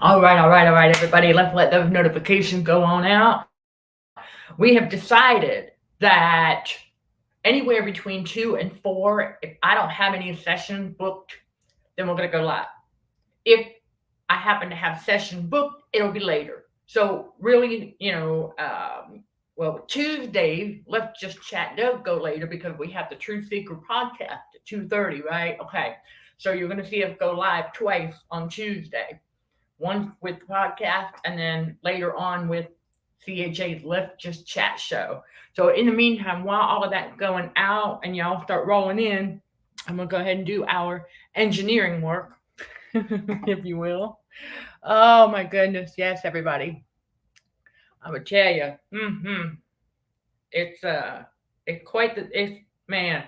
All right, everybody. Let's let those notifications go on out. We have decided that anywhere between 2 and 4, if I don't have any sessions booked, then we're going to go live. If I happen to have sessions booked, it'll be later. So really, well, Tuesday, let's just chat does go later because we have the Truth Seeker podcast at 2:30, right? Okay. So you're going to see us go live twice on Tuesday. One with the podcast and then later on with CHA's Let's Just Chat show. So in the meantime, while all of that's going out and y'all start rolling in, I'm going to go ahead and do our engineering work, if you will. Oh my goodness. Yes, everybody. I would tell you, it's it's man,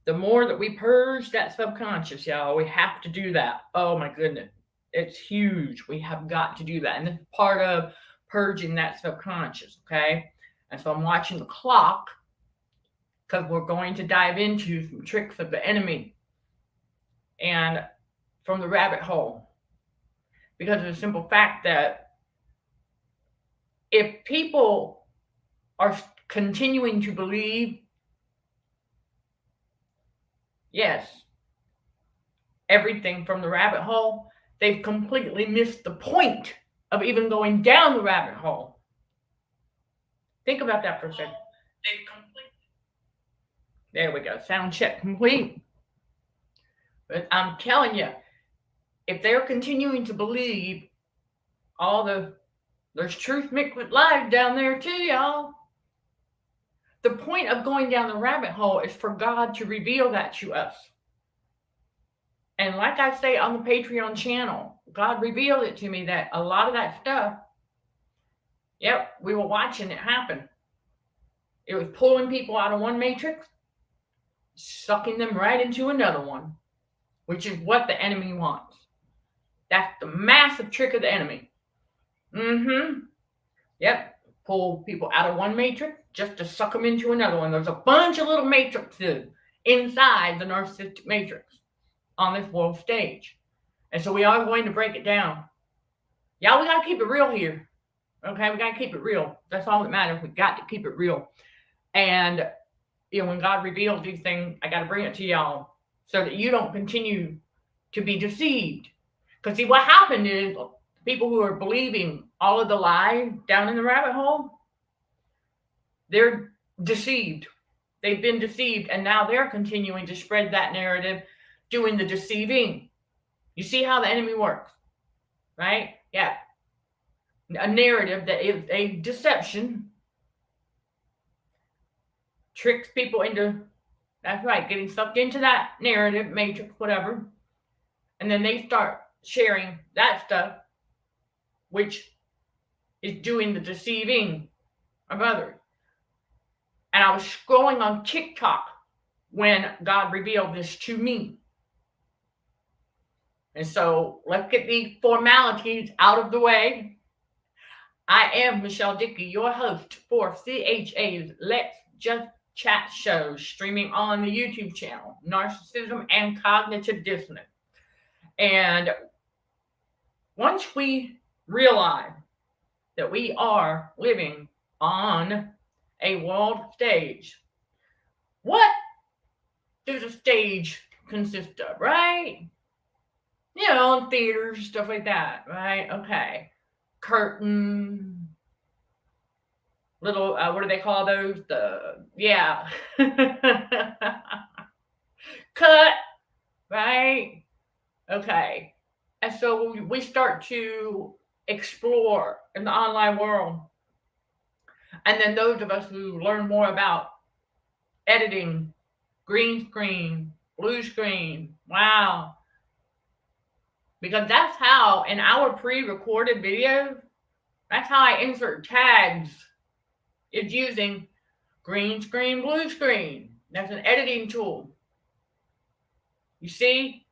the more that we purge that subconscious, y'all, we have to do that. Oh my goodness. It's huge. We have got to do that. And this is part of purging that subconscious, okay? And so I'm watching the clock because we're going to dive into some tricks of the enemy and from the rabbit hole. Because of the simple fact that if people are continuing to believe, yes, everything from the rabbit hole, they've completely missed the point of even going down the rabbit hole. Think about that for a second. There we go. Sound check complete. But I'm telling you, if they're continuing to believe there's truth mixed with lies down there too, y'all. The point of going down the rabbit hole is for God to reveal that to us. And like I say on the Patreon channel, God revealed it to me that a lot of that stuff, yep, we were watching it happen. It was pulling people out of one matrix, sucking them right into another one, which is what the enemy wants. That's the massive trick of the enemy. Yep, pull people out of one matrix just to suck them into another one. There's a bunch of little matrices inside the narcissistic matrix on this world stage. And so we are going to break it down. Y'all, we got to keep it real here. Okay, we got to keep it real. That's all that matters. We got to keep it real. And, when God reveals these things, I got to bring it to y'all so that you don't continue to be deceived. Because, see, what happened is people who are believing all of the lies down in the rabbit hole, they're deceived. They've been deceived, and now they're continuing to spread that narrative, doing the deceiving. You see how the enemy works, right? Yeah. A narrative that is a deception tricks people into, that's right, getting sucked into that narrative, matrix, whatever. And then they start sharing that stuff, which is doing the deceiving of others. And I was scrolling on TikTok when God revealed this to me. And so let's get these formalities out of the way. I am Michelle Dickey, your host for CHA's Let's Just Chat show, streaming on the YouTube channel, Narcissism and Cognitive Dissonance. And once we realize that we are living on a world stage, what does a stage consist of, right? Theaters, stuff like that, right? Okay. Curtain, little, what do they call those? Cut, right? Okay. And so we start to explore in the online world. And then those of us who learn more about editing, green screen, blue screen, wow. Because that's how, in our pre-recorded videos, that's how I insert tags. It's using green screen, blue screen. That's an editing tool. You see?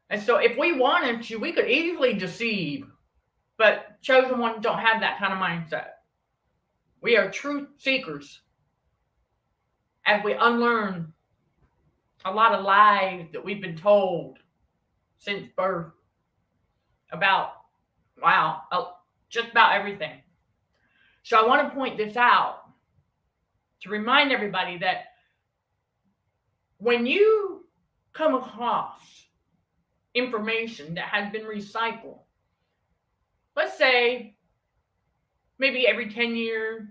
And so if we wanted to, we could easily deceive. But chosen ones don't have that kind of mindset. We are truth seekers. As we unlearn a lot of lies that we've been told since birth about Wow, just about everything. So I want to point this out to remind everybody that when you come across information that has been recycled, let's say maybe every 10 years,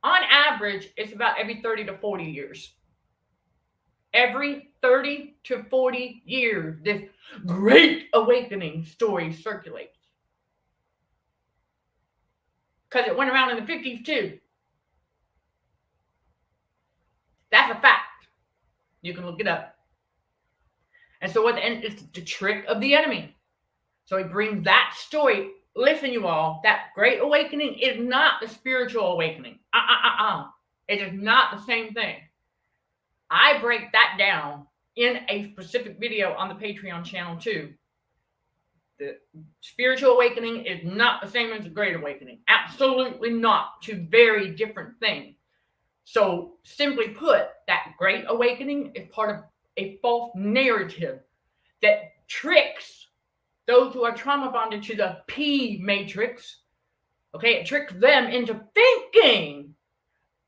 on average, it's about every 30 to 40 years. Every 30 to 40 years, this great awakening story circulates. Because it went around in the 50s too. That's a fact. You can look it up. And so it's the trick of the enemy. So he brings that story. Listen, you all, that great awakening is not the spiritual awakening. It is not the same thing. I break that down in a specific video on the Patreon channel too. The spiritual awakening is not the same as the great awakening. Absolutely not. Two very different things. So simply put, that great awakening is part of a false narrative that tricks those who are trauma bonded to the P matrix. Okay, it tricks them into thinking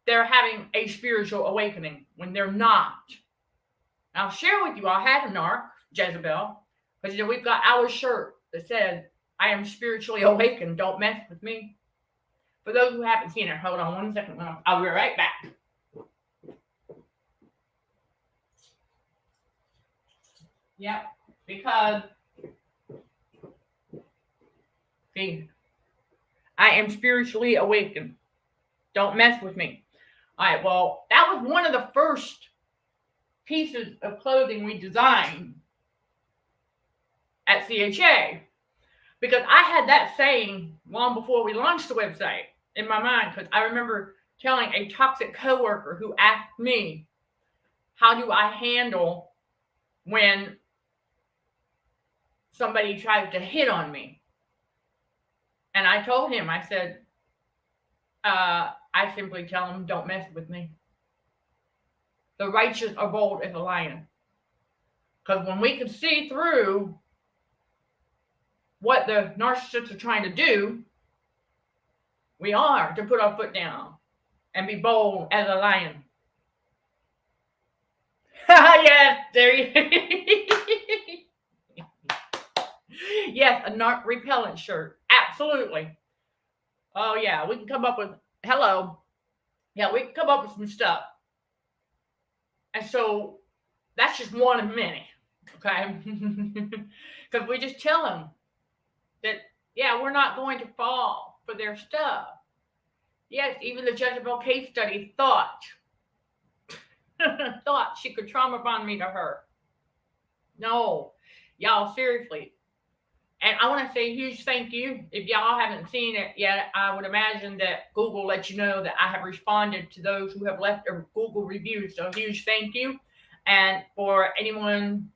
they're having a spiritual awakening when they're not. I'll share with you, I had a narc, Jezebel, because we've got our shirt that says, I am spiritually awakened, don't mess with me. For those who haven't seen it, hold on 1 second. I'll be right back. Yep, because see, I am spiritually awakened. Don't mess with me. All right, well, that was one of the first pieces of clothing we designed at CHA, because I had that saying long before we launched the website in my mind, because I remember telling a toxic coworker who asked me, how do I handle when somebody tries to hit on me? And I told him, I said, I simply tell them, don't mess with me. The righteous are bold as a lion. Because when we can see through what the narcissists are trying to do, we are to put our foot down and be bold as a lion. Yes, there you Yes, a narc repellent shirt. Absolutely. Oh, yeah, we can come up with, hello. Yeah, we can come up with some stuff. And so that's just one of many, okay? Because we just tell them that, yeah, we're not going to fall for their stuff. Yes, even the Jezebel case study thought she could trauma bond me to her. No, y'all, seriously. And I want to say a huge thank you. If y'all haven't seen it yet, I would imagine that Google let you know that I have responded to those who have left a Google review. So a huge thank you. And for anyone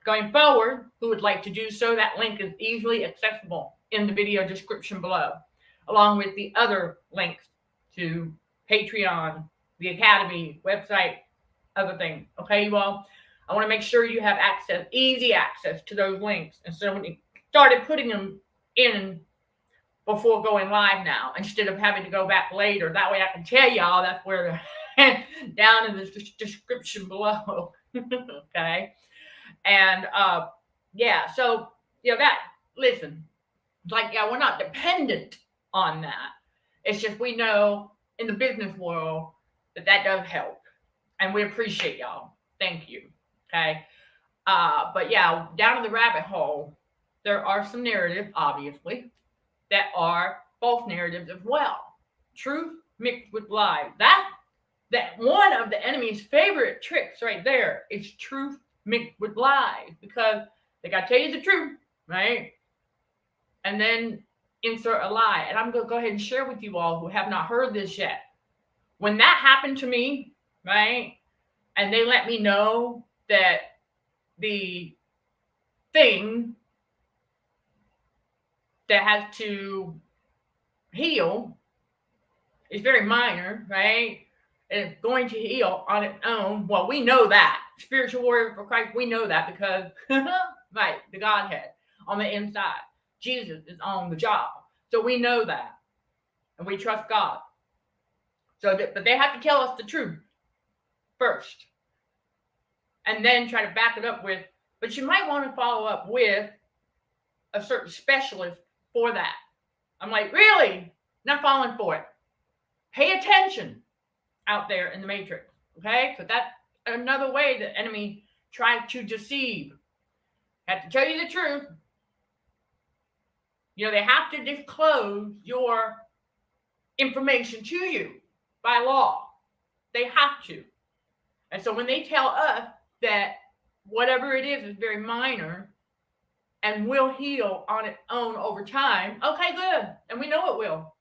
going forward who would like to do so, that link is easily accessible in the video description below, along with the other links to Patreon, the Academy, website, other things. Okay, you all? I want to make sure you have access, easy access to those links. And so when you started putting them in before going live now, instead of having to go back later. That way I can tell y'all that's where they're down in the description below. Okay. And yeah, so that, listen, like, yeah, we're not dependent on that. It's just we know in the business world that does help. And we appreciate y'all. Thank you. Okay. But yeah, down in the rabbit hole, there are some narratives, obviously, that are false narratives as well. Truth mixed with lies. That one of the enemy's favorite tricks right there is truth mixed with lies, because they got to tell you the truth, right? And then insert a lie. And I'm going to go ahead and share with you all who have not heard this yet. When that happened to me, right, and they let me know that the thing that has to heal is very minor, right? And it's going to heal on its own. Well, we know that. Spiritual warrior for Christ, we know that because, right, the Godhead on the inside. Jesus is on the job. So we know that. And we trust God. But they have to tell us the truth first. And then try to back it up with, but you might want to follow up with a certain specialist for that. I'm like, really? Not falling for it. Pay attention out there in the matrix. Okay? So that's another way the enemy tries to deceive. I have to tell you the truth. You know, they have to disclose your information to you by law. They have to. And so when they tell us that whatever it is very minor and will heal on its own over time, okay, good. And we know it will.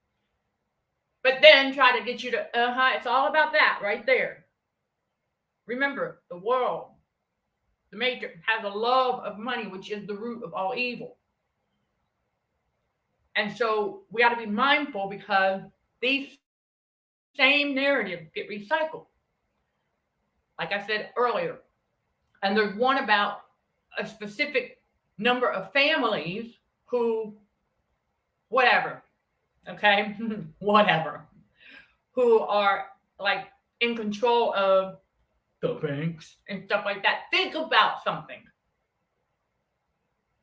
But then try to get you to, it's all about that right there. Remember, the world, the matrix, has a love of money, which is the root of all evil. And so we got to be mindful because these same narratives get recycled. Like I said earlier. And there's one about a specific number of families who, whatever, okay, whatever, who are like in control of the banks and stuff like that. Think about something.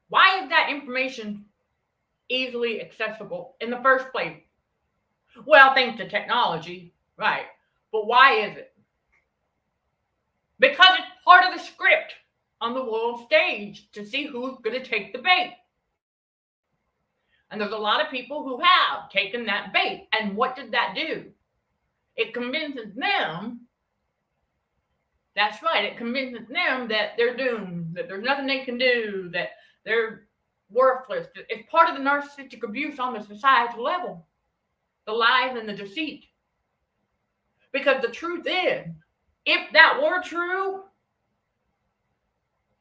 Why is that information easily accessible in the first place? Well, thanks to technology, right? But why is it? Because it's part of the script on the world stage to see who's going to take the bait. And there's a lot of people who have taken that bait. And what did that do? It convinces them, that's right, it convinces them that they're doomed, that there's nothing they can do, that they're worthless. It's part of the narcissistic abuse on the societal level. The lies and the deceit. Because the truth is, if that were true,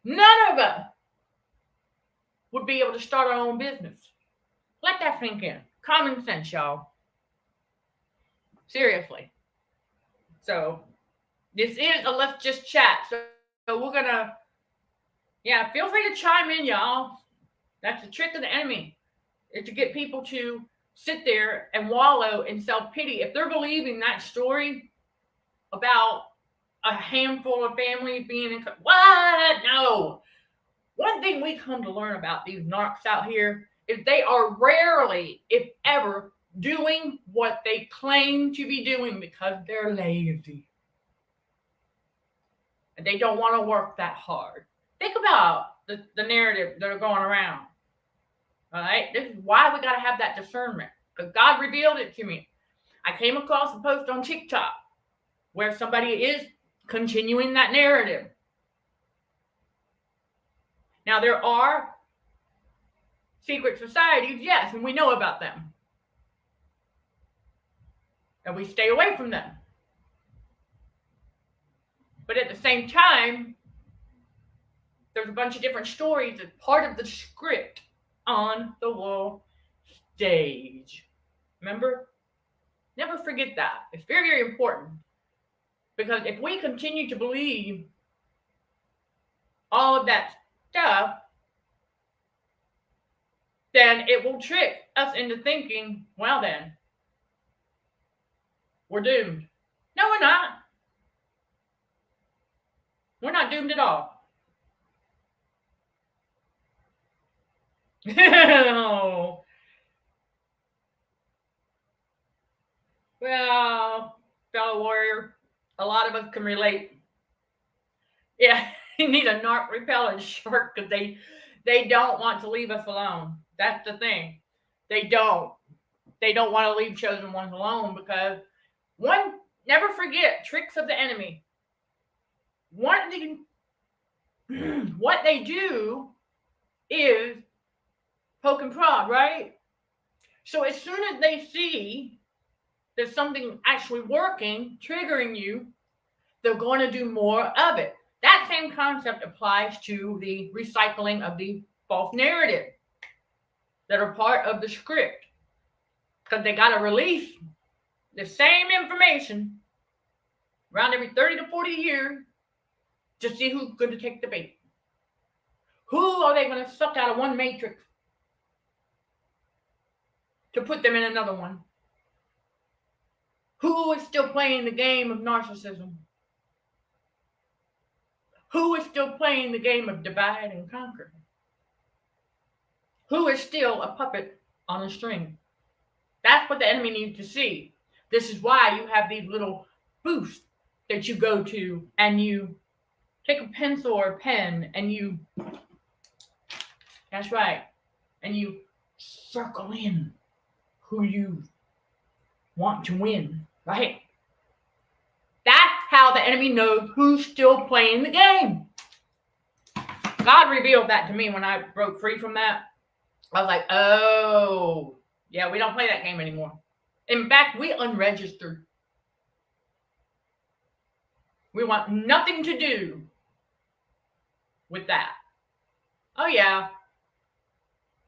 none of us would be able to start our own business. Let that sink in. Common sense, y'all. Seriously. So, this is a Let's Just Chat. So we're going to, feel free to chime in, y'all. That's the trick of the enemy, is to get people to sit there and wallow in self-pity. If they're believing that story about a handful of families being in, what? No. One thing we come to learn about these narcs out here is they are rarely, if ever, doing what they claim to be doing because they're lazy. And they don't want to work that hard. Think about the narrative that are going around. All right? This is why we got to have that discernment. Because God revealed it to me. I came across a post on TikTok where somebody is continuing that narrative. Now, there are secret societies, yes, and we know about them. And we stay away from them. But at the same time, there's a bunch of different stories as part of the script on the world stage. Remember? Never forget that. It's very, very important. Because if we continue to believe all of that stuff, then it will trick us into thinking, well then, we're doomed. No, we're not. We're not doomed at all. Well, fellow warrior, a lot of us can relate. Yeah, you need a narc repellent shirt because they don't want to leave us alone. That's the thing. They don't want to leave chosen ones alone because never forget tricks of the enemy. What they do is poke and prod, right? So as soon as they see there's something actually working, triggering you, they're going to do more of it. That same concept applies to the recycling of the false narrative that are part of the script. Because they got to release the same information around every 30 to 40 years to see who's going to take the bait. Who are they going to suck out of one matrix to put them in another one. Who is still playing the game of narcissism? Who is still playing the game of divide and conquer? Who is still a puppet on a string? That's what the enemy needs to see. This is why you have these little booths that you go to and you take a pencil or a pen and you, that's right, and you circle in who you want to win, right? That's how the enemy knows who's still playing the game. God revealed that to me when I broke free from that. I was like, oh, yeah, we don't play that game anymore. In fact, we unregistered. We want nothing to do with that. Oh, yeah.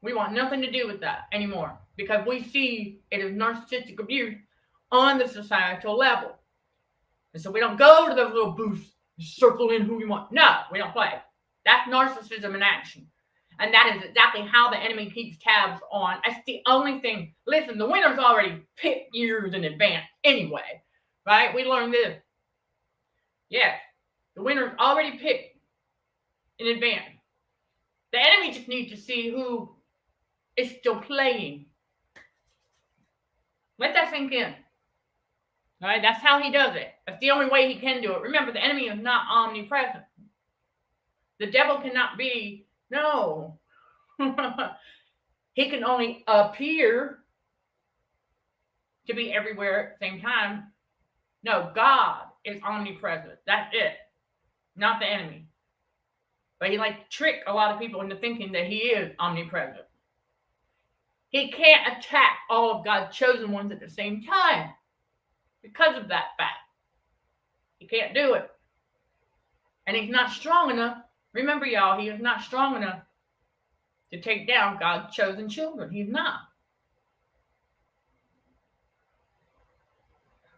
We want nothing to do with that anymore because we see it as narcissistic abuse on the societal level. And so we don't go to those little booths and circle in who we want. No, we don't play. That's narcissism in action. And that is exactly how the enemy keeps tabs on. That's the only thing. Listen, the winner's already picked years in advance anyway, right? We learned this. Yes, the winner's already picked in advance. The enemy just needs to see who is still playing. Let that sink in. All right, that's how he does it. That's the only way he can do it. Remember, the enemy is not omnipresent. The devil cannot be, no. He can only appear to be everywhere at the same time. No, God is omnipresent. That's it. Not the enemy. But he likes to trick a lot of people into thinking that he is omnipresent. He can't attack all of God's chosen ones at the same time because of that fact. He can't do it. And he's not strong enough. Remember, y'all, he is not strong enough to take down God's chosen children. He's not.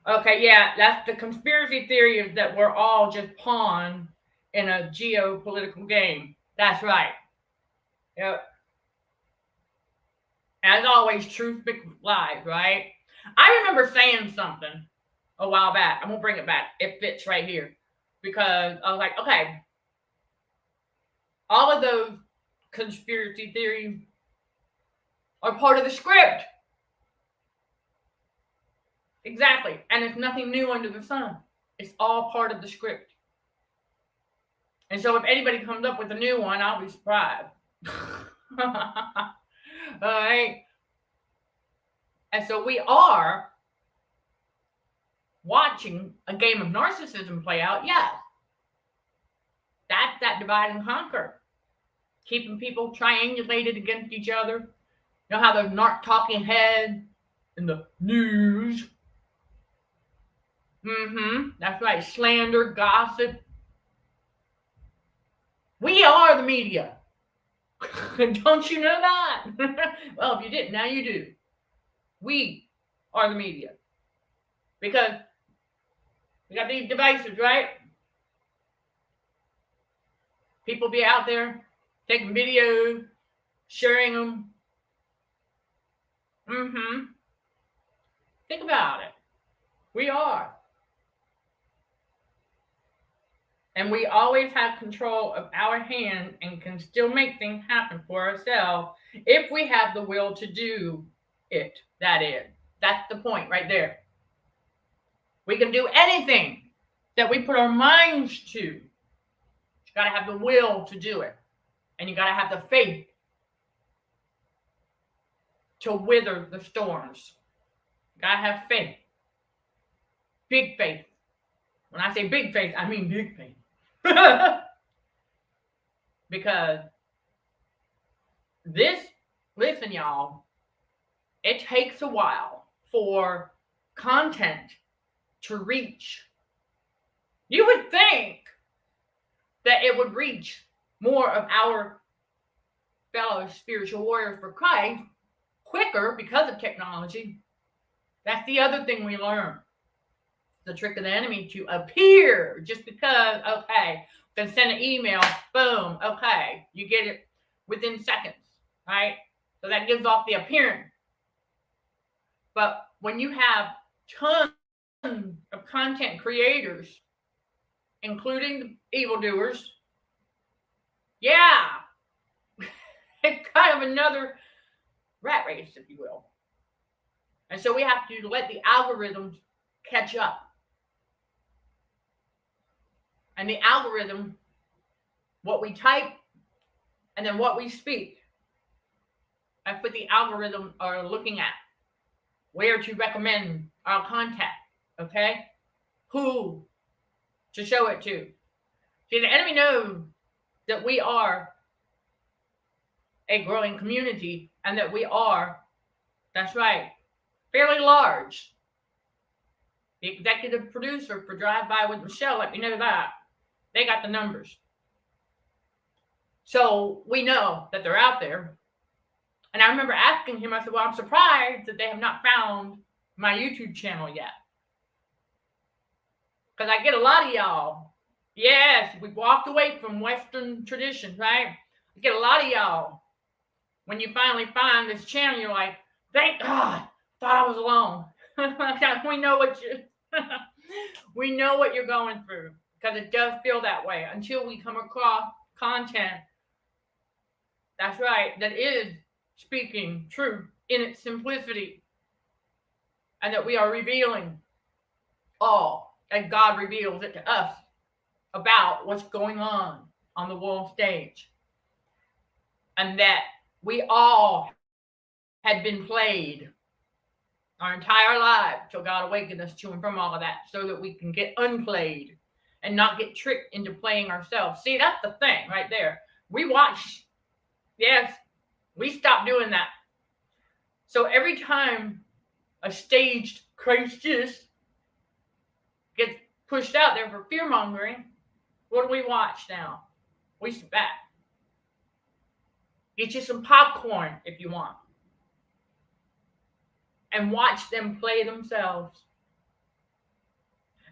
Okay, yeah, that's the conspiracy theory is that we're all just pawns in a geopolitical game. That's right. Yep. As always, truth beats lies, right? I remember saying something a while back. I'm going to bring it back. It fits right here. Because I was like, okay, all of those conspiracy theories are part of the script. Exactly. And it's nothing new under the sun. It's all part of the script. And so if anybody comes up with a new one, I'll be surprised. All right. And so we are watching a game of narcissism play out. Yes. That's that divide and conquer. Keeping people triangulated against each other. You know how those talking heads in the news. That's right. Slander, gossip. We are the media. Don't you know that? Well, if you didn't, now you do. We are the media. Because we got these devices, right? People be out there taking videos, sharing them. Think about it. We are. And we always have control of our hand and can still make things happen for ourselves if we have the will to do it. That is. That's the point right there. We can do anything that we put our minds to. You got to have the will to do it. And you got to have the faith to wither the storms. You got to have faith. Big faith. When I say big faith, I mean big faith. Because listen, y'all, it takes a while for content to reach. You would think that it would reach more of our fellow spiritual warriors for Christ quicker because of technology. That's the other thing we learn. The trick of the enemy to appear just because, okay, then send an email, boom, okay, you get it within seconds, right? So that gives off the appearance But when you have tons of content creators, including the evildoers, yeah, it's kind of another rat race, if you will. And so we have to let the algorithms catch up. And the algorithm, what we type and then what we speak, that's what the algorithm are looking at. Where to recommend our content, okay? Who to show it to. See, the enemy knows that we are a growing community and that we are, that's right, fairly large. The executive producer for Drive By with Michelle let me know that. They got the numbers. So we know that they're out there. And I remember asking him, I said, well, I'm surprised that they have not found my YouTube channel yet. Because I get a lot of y'all. Yes, we walked away from Western traditions, right? I get a lot of y'all. When you finally find this channel, you're like, thank God, thought I was alone. we know what you're going through, because it does feel that way until we come across content, that's right, that is speaking truth in its simplicity, and that we are revealing all as God reveals it to us about what's going on the world stage, and that we all had been played our entire lives till God awakened us to and from all of that, so that we can get unplayed and not get tricked into playing ourselves. See, that's the thing right there. We watch, yes, we stopped doing that. So every time a staged crisis gets pushed out there for fear mongering, what do we watch now? We sit back. Get you some popcorn if you want, and watch them play themselves.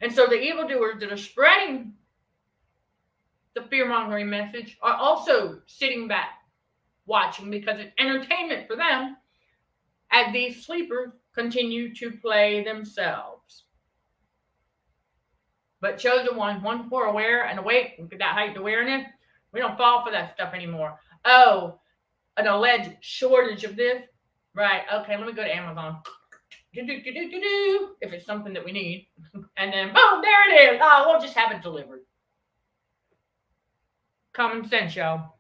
And so the evildoers that are spreading the fear-mongering message are also sitting back watching, because it's entertainment for them as these sleepers continue to play themselves. But chosen ones, once we're aware and awake, with that heightened awareness, we don't fall for that stuff anymore. Oh, an alleged shortage of this? Right, okay, let me go to Amazon. If it's something that we need. And then, boom, there it is. Oh, we'll just have it delivered. Common sense, y'all.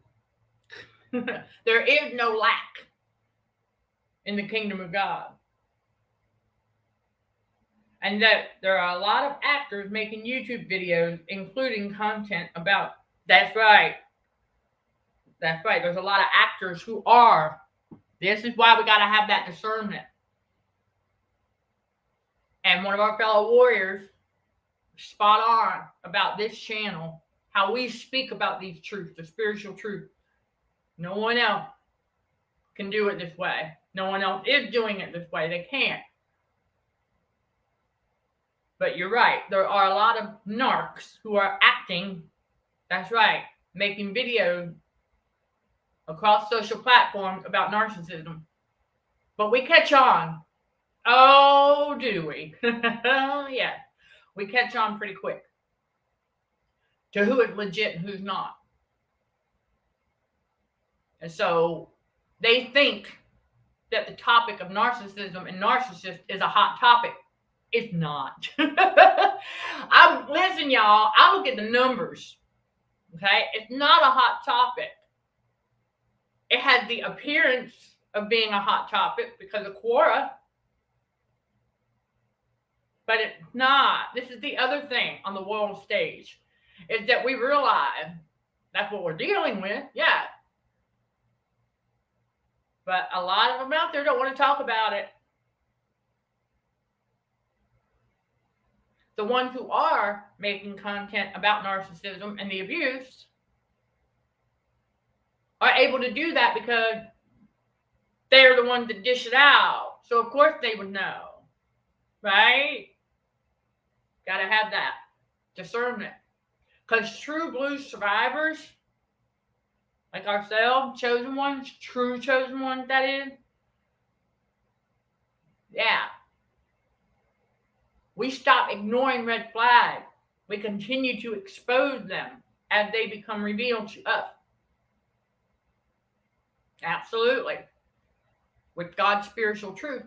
There is no lack in the kingdom of God. And that there are a lot of actors making YouTube videos, including content about, that's right. That's right. There's a lot of actors who are. This is why we got to have that discernment. And one of our fellow warriors, spot on about this channel, how we speak about these truths, the spiritual truth. No one else can do it this way. No one else is doing it this way. They can't. But you're right. There are a lot of narcs who are acting, that's right, making videos across social platforms about narcissism. But we catch on. Oh, do we? Yeah. We catch on pretty quick to who is legit and who's not. And so they think that the topic of narcissism and narcissists is a hot topic. It's not. Listen, y'all, I look at the numbers. Okay? It's not a hot topic. It has the appearance of being a hot topic because of Quora. But it's not. This is the other thing on the world stage, is that we realize that's what we're dealing with. Yeah. But a lot of them out there don't want to talk about it. The ones who are making content about narcissism and the abuse are able to do that because they're the ones that dish it out. So, of course, they would know. Right? Got to have that discernment. Because true blue survivors, like ourselves, chosen ones, true chosen ones, that is, yeah, We stop ignoring red flags. We continue to expose them as they become revealed to us. Absolutely. With God's spiritual truth.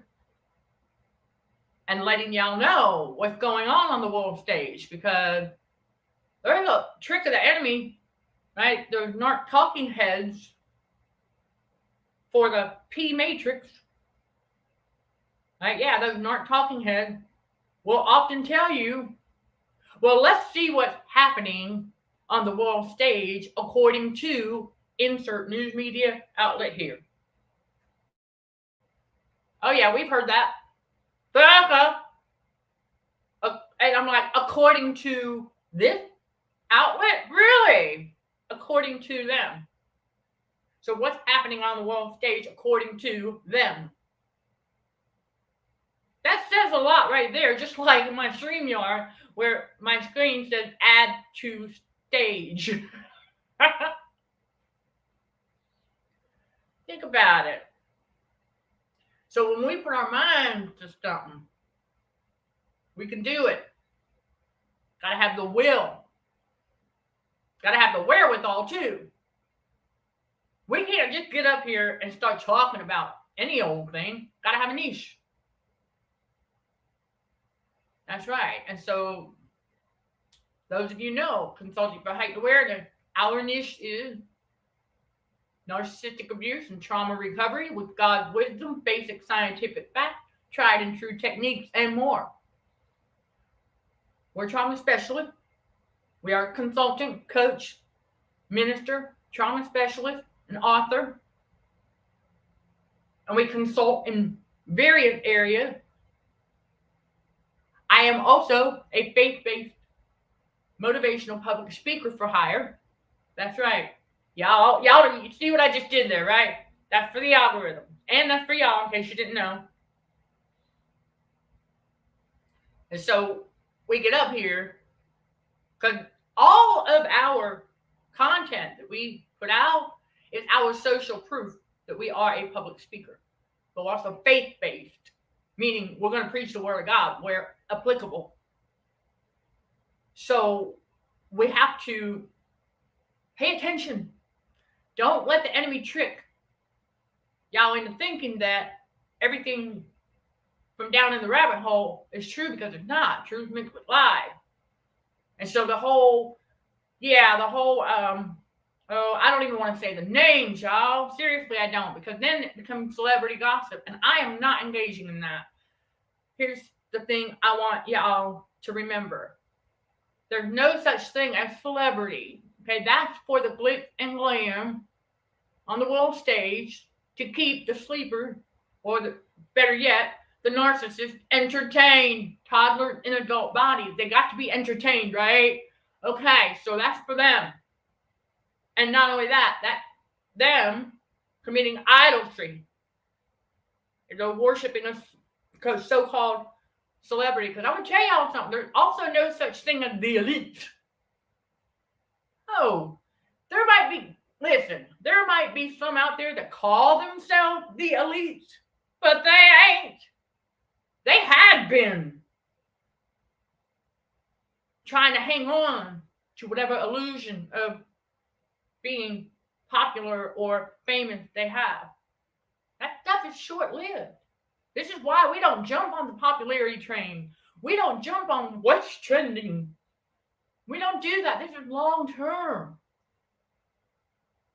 And letting y'all know what's going on the world stage, because there's a trick of the enemy, right? There's not talking heads for the P matrix, right? Yeah, those not talking heads will often tell you, well, let's see what's happening on the world stage according to insert news media outlet here. Oh yeah, we've heard that. And I'm like, according to this outlet? Really? According to them. So what's happening on the world stage according to them? That says a lot right there, just like in my StreamYard, where my screen says add to stage. Think about it. So when we put our mind to something, we can do it. Gotta have the will. Gotta have the wherewithal too. We can't just get up here and start talking about any old thing. Gotta have a niche. That's right. And so those of you know, Consulting for Heightened Awareness, our niche is narcissistic abuse and trauma recovery with God's wisdom, basic scientific facts, tried and true techniques, and more. We're trauma specialists. We are a consultant, coach, minister, trauma specialist, and author. And we consult in various areas. I am also a faith-based motivational public speaker for hire. That's right. Y'all, you see what I just did there, right? That's for the algorithm. And that's for y'all, in case you didn't know. And so we get up here because all of our content that we put out is our social proof that we are a public speaker. But we're also faith-based, meaning we're going to preach the word of God where applicable. So we have to pay attention. Don't let the enemy trick y'all into thinking that everything from down in the rabbit hole is true, because it's not. Truth mixed with lies. And so the whole, I don't even want to say the names, y'all. Seriously, I don't, because then it becomes celebrity gossip, and I am not engaging in that. Here's the thing I want y'all to remember. There's no such thing as celebrity. Okay, that's for the glitz and glam on the world stage to keep the sleeper, or the better yet, the narcissist, entertained. Toddlers in adult bodies, they got to be entertained, right? Okay, so that's for them. And not only that, them committing idolatry. They're worshiping a so-called celebrity. Because I'm going to tell y'all something. There's also no such thing as the elite. Oh, there might be some out there that call themselves the elite, but they ain't. They had been trying to hang on to whatever illusion of being popular or famous they have. That stuff is short-lived. This is why we don't jump on the popularity train. We don't jump on what's trending. We don't do that. This is long-term.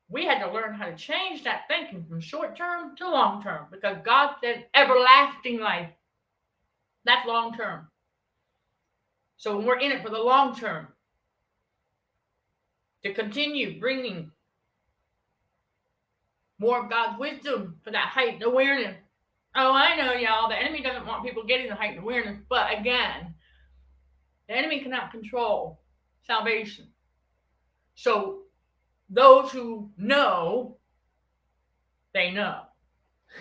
We had to learn how to change that thinking from short-term to long-term, because God said everlasting life. That's long-term. So when we're in it for the long-term, to continue bringing more of God's wisdom for that heightened awareness. Oh, I know, y'all. The enemy doesn't want people getting the heightened awareness. But again, the enemy cannot control salvation. So those who know, they know.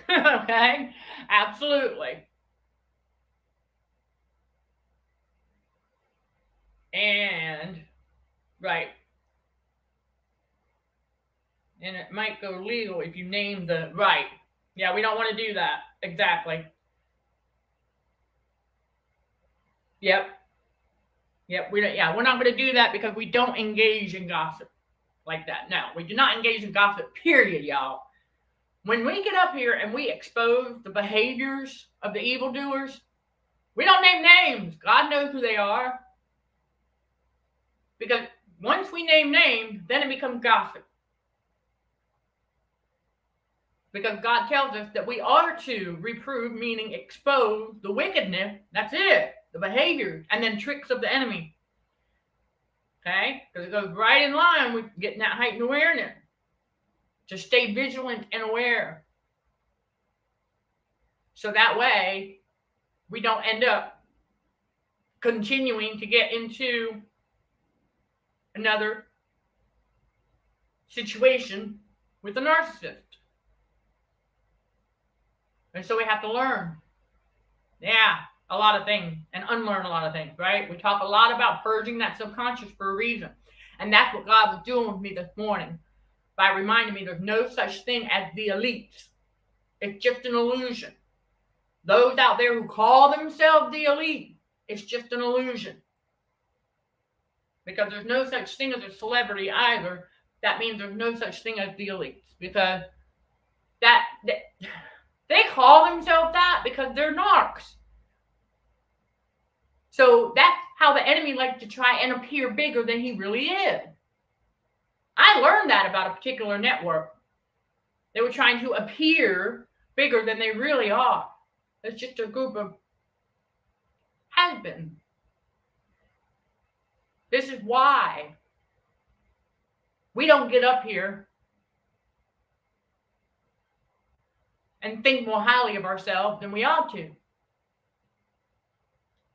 Okay? Absolutely. And, right. And it might go legal if you name the, right. Yeah, we don't want to do that. Exactly. Yep. We're not going to do that because we don't engage in gossip like that. No, we do not engage in gossip, period, y'all. When we get up here and we expose the behaviors of the evildoers, we don't name names. God knows who they are. Because once we name names, then it becomes gossip. Because God tells us that we are to reprove, meaning expose the wickedness. That's it. The behaviors and then tricks of the enemy. Okay? Because it goes right in line with getting that heightened awareness. To stay vigilant and aware. So that way, we don't end up continuing to get into another situation with a narcissist. And so we have to learn. Yeah, a lot of things and unlearn a lot of things, right? We talk a lot about purging that subconscious for a reason. And that's what God was doing with me this morning by reminding me there's no such thing as the elites. It's just an illusion. Those out there who call themselves the elite, it's just an illusion. Because there's no such thing as a celebrity either. That means there's no such thing as the elites. Because they call themselves that because they're narcs. So that's how the enemy likes to try and appear bigger than he really is. I learned that about a particular network. They were trying to appear bigger than they really are. It's just a group of has-beens. This is why we don't get up here and think more highly of ourselves than we ought to.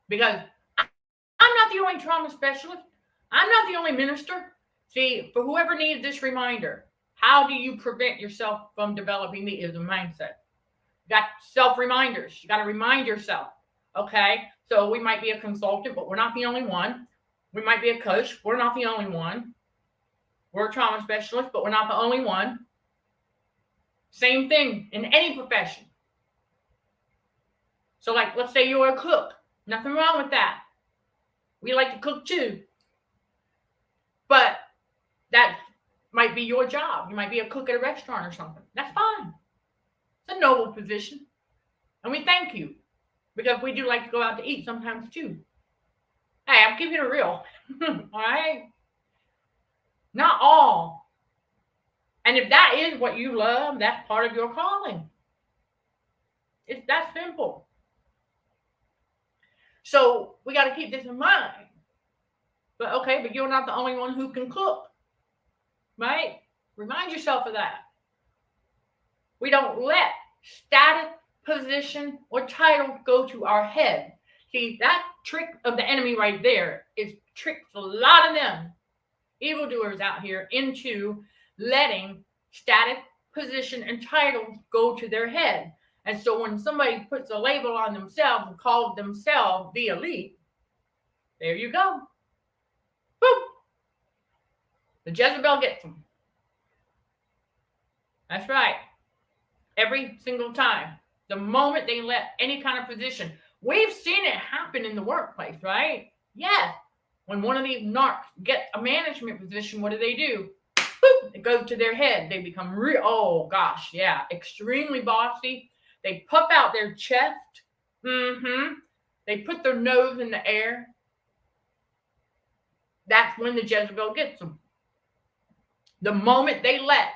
Because I'm not the only trauma specialist. I'm not the only minister. See, for whoever needs this reminder, how do you prevent yourself from developing the ism mindset? You got self-reminders. You got to remind yourself. Okay? So we might be a consultant, but we're not the only one. We might be a coach. We're not the only one. We're a trauma specialist, but we're not the only one. Same thing in any profession. So like, let's say you're a cook. Nothing wrong with that. We like to cook too. But that might be your job. You might be a cook at a restaurant or something. That's fine. It's a noble position. And we thank you. Because we do like to go out to eat sometimes too. Hey, I'm keeping it real. All right? Not all. And if that is what you love, that's part of your calling. It's that simple. So we got to keep this in mind. But you're not the only one who can cook. Right? Remind yourself of that. We don't let status, position, or title go to our head. See, that trick of the enemy right there is tricks a lot of them evildoers out here into letting status, position, and titles go to their head. And so when somebody puts a label on themselves and calls themselves the elite, there you go. Boom. The Jezebel gets them. That's right. Every single time. The moment they let any kind of position. We've seen it happen in the workplace, right? Yes. When one of these narcs gets a management position, what do? Boop, it goes to their head. They become extremely bossy. They puff out their chest. They put their nose in the air. That's when the Jezebel gets them. The moment they let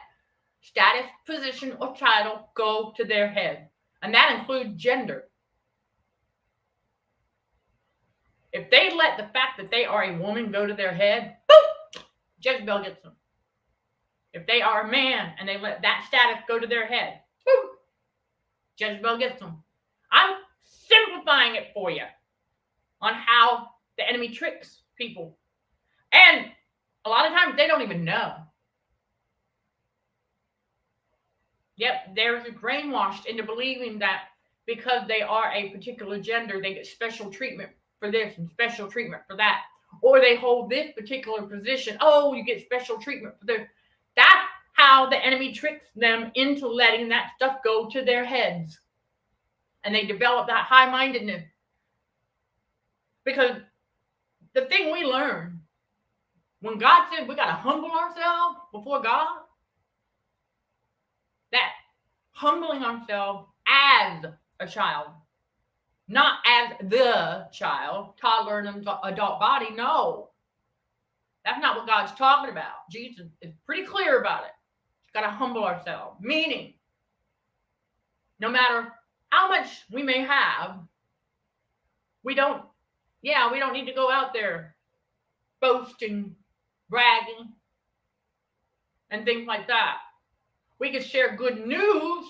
status, position, or title go to their head. And that includes gender. If they let the fact that they are a woman go to their head, boop, Jezebel gets them. If they are a man and they let that status go to their head, boop, Jezebel gets them. I'm simplifying it for you on how the enemy tricks people. And a lot of times they don't even know. Yep, they're brainwashed into believing that because they are a particular gender, they get special treatment for this and special treatment for that. Or they hold this particular position. Oh, you get special treatment for this. That's how the enemy tricks them into letting that stuff go to their heads. And they develop that high-mindedness. Because the thing we learn, when God said we got to humble ourselves before God, that humbling ourselves as a child, not as the child, toddler and adult body, no. That's not what God's talking about. Jesus is pretty clear about it. Got to humble ourselves, meaning no matter how much we may have, we don't need to go out there boasting, bragging, and things like that. We can share good news.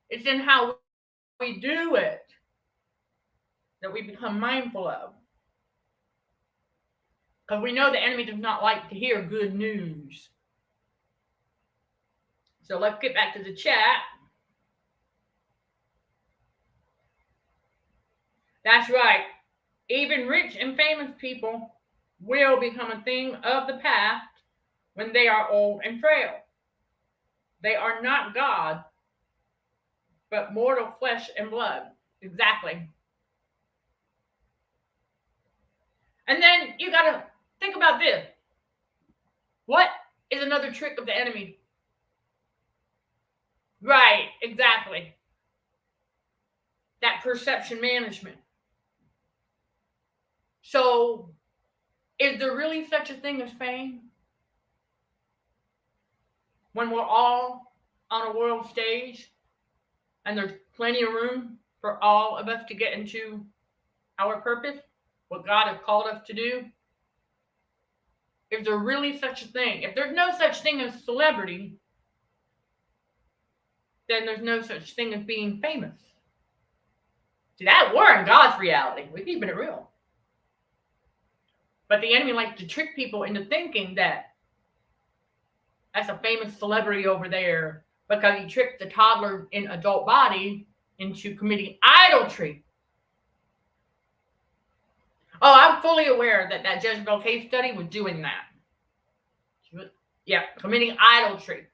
It's in how we do it that we become mindful of. Because we know the enemy does not like to hear good news. So let's get back to the chat. That's right. Even rich and famous people will become a thing of the past when they are old and frail. They are not God, but mortal flesh and blood. Exactly. And then you got to think about this. What is another trick of the enemy? Right, exactly. That perception management. So, is there really such a thing as fame? When we're all on a world stage and there's plenty of room for all of us to get into our purpose, what God has called us to do? Is there really such a thing? If there's no such thing as celebrity, then there's no such thing as being famous. See, that we're in God's reality. We're keeping it real. But the enemy likes to trick people into thinking that that's a famous celebrity over there because he tricked the toddler in adult body into committing idolatry. Oh, I'm fully aware that that Jezebel case study was doing that. Committing idolatry.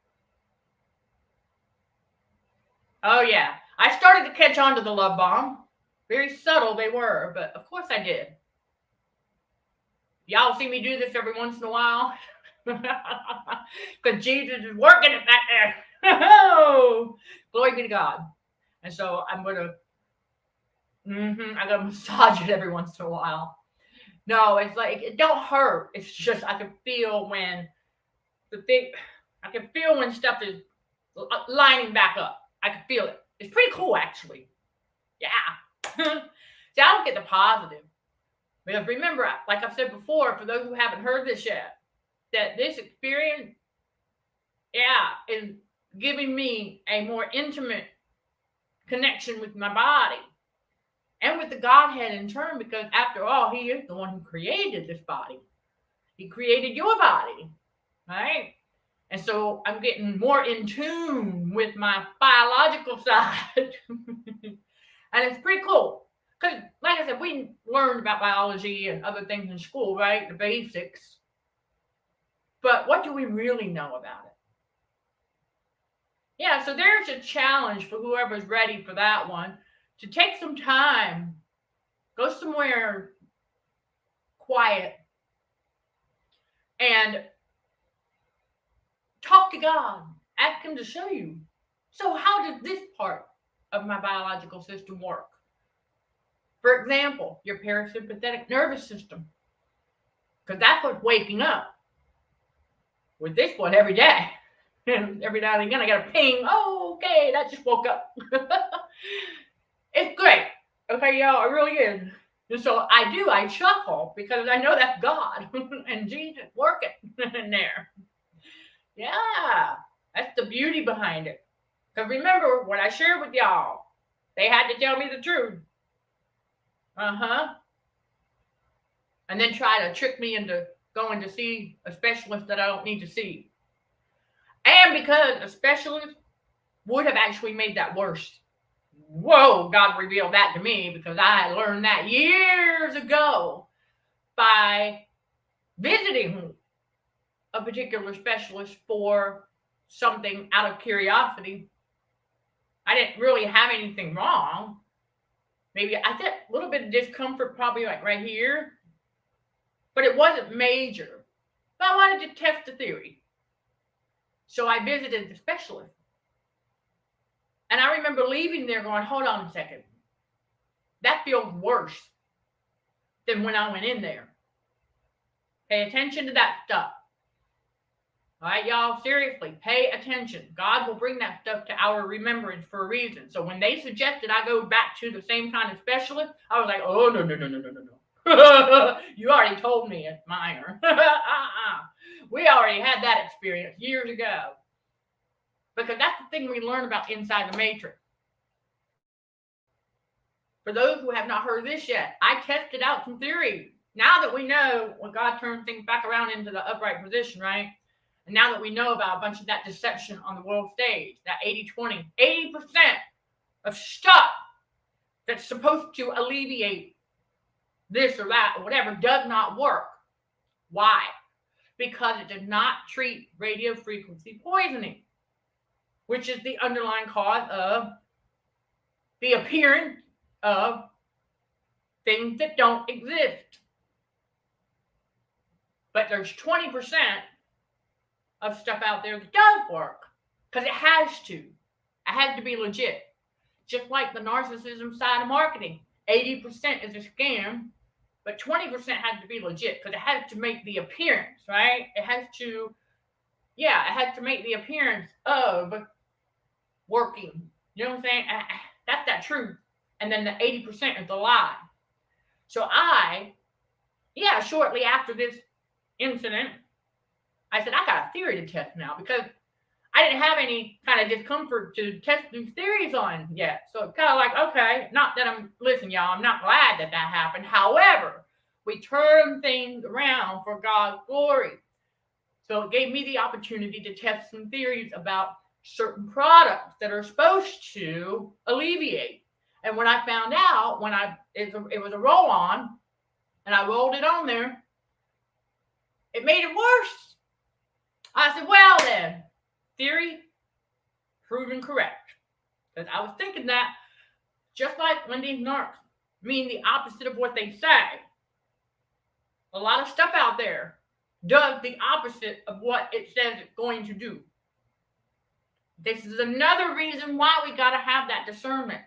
Oh, yeah. I started to catch on to the love bomb. Very subtle they were, but of course I did. Y'all see me do this every once in a while? Because Jesus is working it back there. Oh, glory be to God. And so I'm going to, I got to massage it every once in a while. No, it's like, it don't hurt. It's just, I can feel when stuff is lining back up. I can feel it. It's pretty cool, actually. Yeah. See, I don't get the positive. Because remember, like I've said before, for those who haven't heard this yet, that this experience, is giving me a more intimate connection with my body and with the Godhead in turn, because after all, he is the one who created this body. He created your body, right? And so I'm getting more in tune with my biological side. And it's pretty cool. Because, like I said, we learned about biology and other things in school, right? The basics. But what do we really know about it? Yeah, so there's a challenge for whoever's ready for that one to take some time, go somewhere quiet, and talk to God. Ask him to show you. So how does this part of my biological system work? For example, your parasympathetic nervous system. Because that's what's waking up. With this one every day. And every now and again I got a ping. Oh, okay, that just woke up. It's great. Okay, y'all, it really is. And so I chuckle because I know that's God and Jesus working in there. Yeah, that's the beauty behind it. Because remember, what I shared with y'all, they had to tell me the truth. And then try to trick me into going to see a specialist that I don't need to see. And because a specialist would have actually made that worse. Whoa, God revealed that to me because I learned that years ago by visiting a particular specialist for something out of curiosity. I didn't really have anything wrong. Maybe I think a little bit of discomfort, probably like right here, but it wasn't major. But I wanted to test the theory. So I visited the specialist. And I remember leaving there going, hold on a second. That feels worse than when I went in there. Pay attention to that stuff. All right, y'all, seriously, pay attention. God will bring that stuff to our remembrance for a reason. So when they suggested I go back to the same kind of specialist, I was like, oh, no. You already told me it's minor. We already had that experience years ago. Because that's the thing we learn about inside the matrix. For those who have not heard this yet, I tested out some theories. Now that we know when God turns things back around into the upright position, right? And now that we know about a bunch of that deception on the world stage, that 80-20, 80% of stuff that's supposed to alleviate this or that or whatever does not work. Why? Because it does not treat radio frequency poisoning, which is the underlying cause of the appearance of things that don't exist. But there's 20% of stuff out there that does work because it has to. It has to be legit. Just like the narcissism side of marketing. 80% is a scam, but 20% has to be legit because it has to make the appearance, right? It has to make the appearance of working. You know what I'm saying? That's that truth. And then the 80% is the lie. So shortly after this incident, I said, I got a theory to test now because I didn't have any kind of discomfort to test these theories on yet. So it's kind of like, okay, not that listen, y'all, I'm not glad that happened. However, we turned things around for God's glory. So it gave me the opportunity to test some theories about certain products that are supposed to alleviate. And when I found out, it was a roll-on, and I rolled it on there, it made it worse. I said, well then, theory proven correct. Because I was thinking that just like when these narcs mean the opposite of what they say, a lot of stuff out there does the opposite of what it says it's going to do. This is another reason why we got to have that discernment.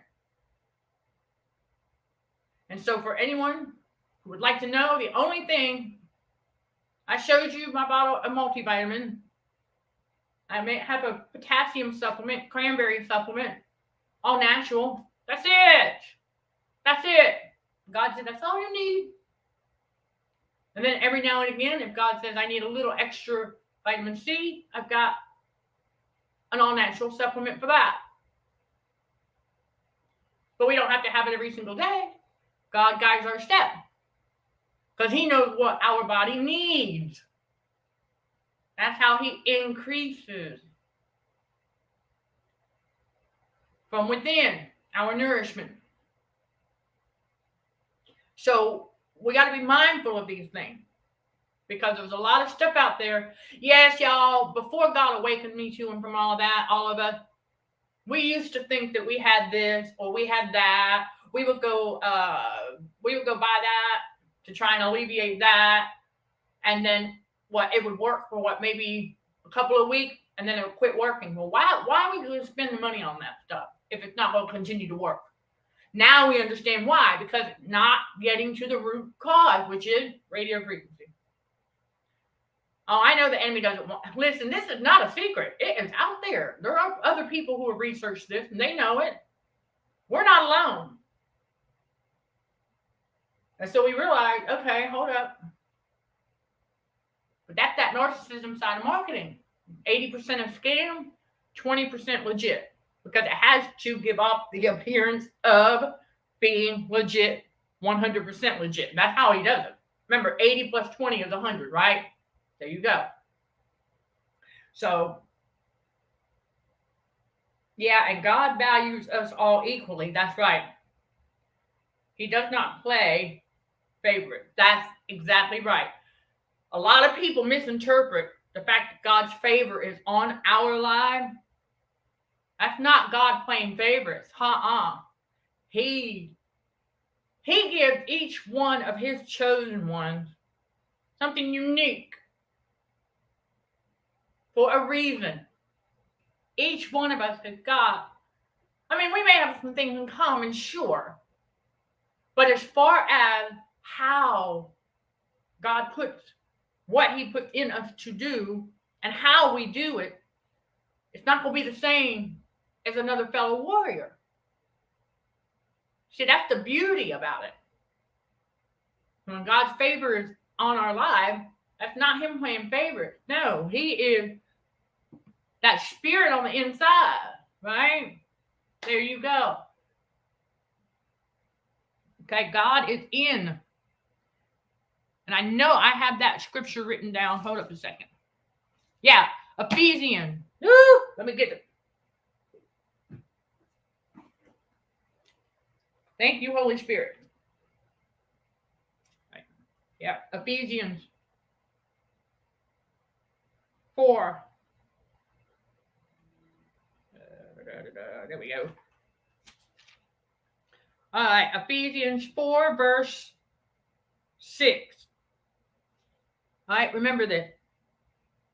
And so for anyone who would like to know, the only thing, I showed you my bottle of multivitamin. I may have a potassium supplement, cranberry supplement, all natural. That's it. That's it. God said that's all you need. And then every now and again, if God says I need a little extra vitamin C, I've got an all-natural supplement for that. But we don't have to have it every single day. God guides our step because he knows what our body needs. That's how he increases from within our nourishment. So we got to be mindful of these things because there's a lot of stuff out there. Yes, y'all, before God awakened me to and from all of that, all of us, we used to think that we had this or we had that. We would go buy that to try and alleviate that. And then it would work for maybe a couple of weeks and then it would quit working. Well, why are we going to spend the money on that stuff if it's not going to continue to work? Now we understand why, because it's not getting to the root cause, which is radio frequency. Oh, I know the enemy doesn't want. Listen, this is not a secret. It is out there. There are other people who have researched this and they know it. We're not alone. And so we realized, okay, hold up. But that's that narcissism side of marketing. 80% of scam, 20% legit. Because it has to give off the appearance of being legit, 100% legit. That's how he does it. Remember, 80 plus 20 is 100, right? There you go. So, yeah, and God values us all equally. That's right. He does not play favorites. That's exactly right. A lot of people misinterpret the fact that God's favor is on our lives. That's not God playing favorites. He He gives each one of his chosen ones something unique for a reason. Each one of us has got, I mean, we may have some things in common, sure. But as far as how God puts what he puts in us to do and how we do it, it's not going to be the same as another fellow warrior. See, that's the beauty about it. When God's favor is on our life, that's not him playing favorites. No, he is that spirit on the inside, right? There you go. Okay, God is in. And I know I have that scripture written down. Hold up a second. Yeah, Ephesians. Woo! Let me get it. Thank you, Holy Spirit. Right. Yeah, Ephesians 4. There we go. All right, Ephesians 4, verse 6. All right, remember this.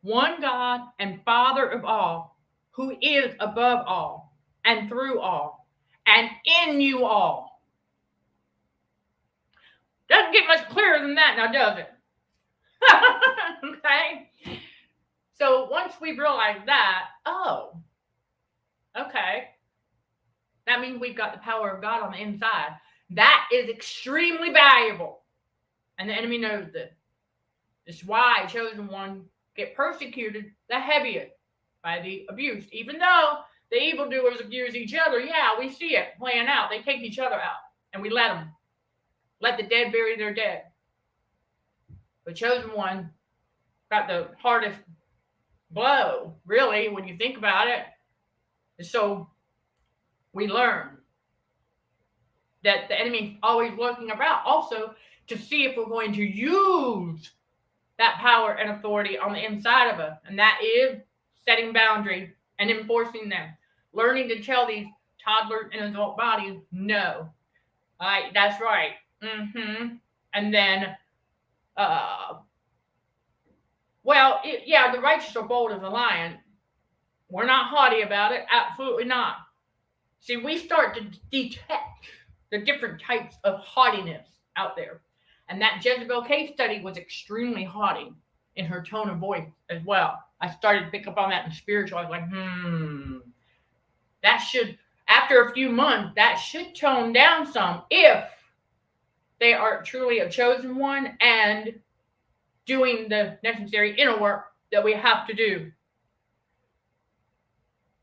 One God and Father of all, who is above all, and through all, and in you all. Doesn't get much clearer than that now, does it? Okay? So once we realize that, oh, okay, that means we've got the power of God on the inside. That is extremely valuable. And the enemy knows this. This is why chosen ones get persecuted the heaviest by the abuse. Even though the evildoers abuse each other, yeah, we see it playing out. They take each other out, and we let them. Let the dead bury their dead. The chosen one got the hardest blow, really, when you think about it. And so we learn that the enemy is always lurking about also to see if we're going to use that power and authority on the inside of us. And that is setting boundaries and enforcing them. Learning to tell these toddler and adult bodies, no. All right, that's right. And then, the righteous are bold as a lion. We're not haughty about it. Absolutely not. See, we start to detect the different types of haughtiness out there. And that Jezebel case study was extremely haughty in her tone of voice as well. I started to pick up on that in spiritual. I was like, that should, after a few months, that should tone down some if they are truly a chosen one and doing the necessary inner work that we have to do.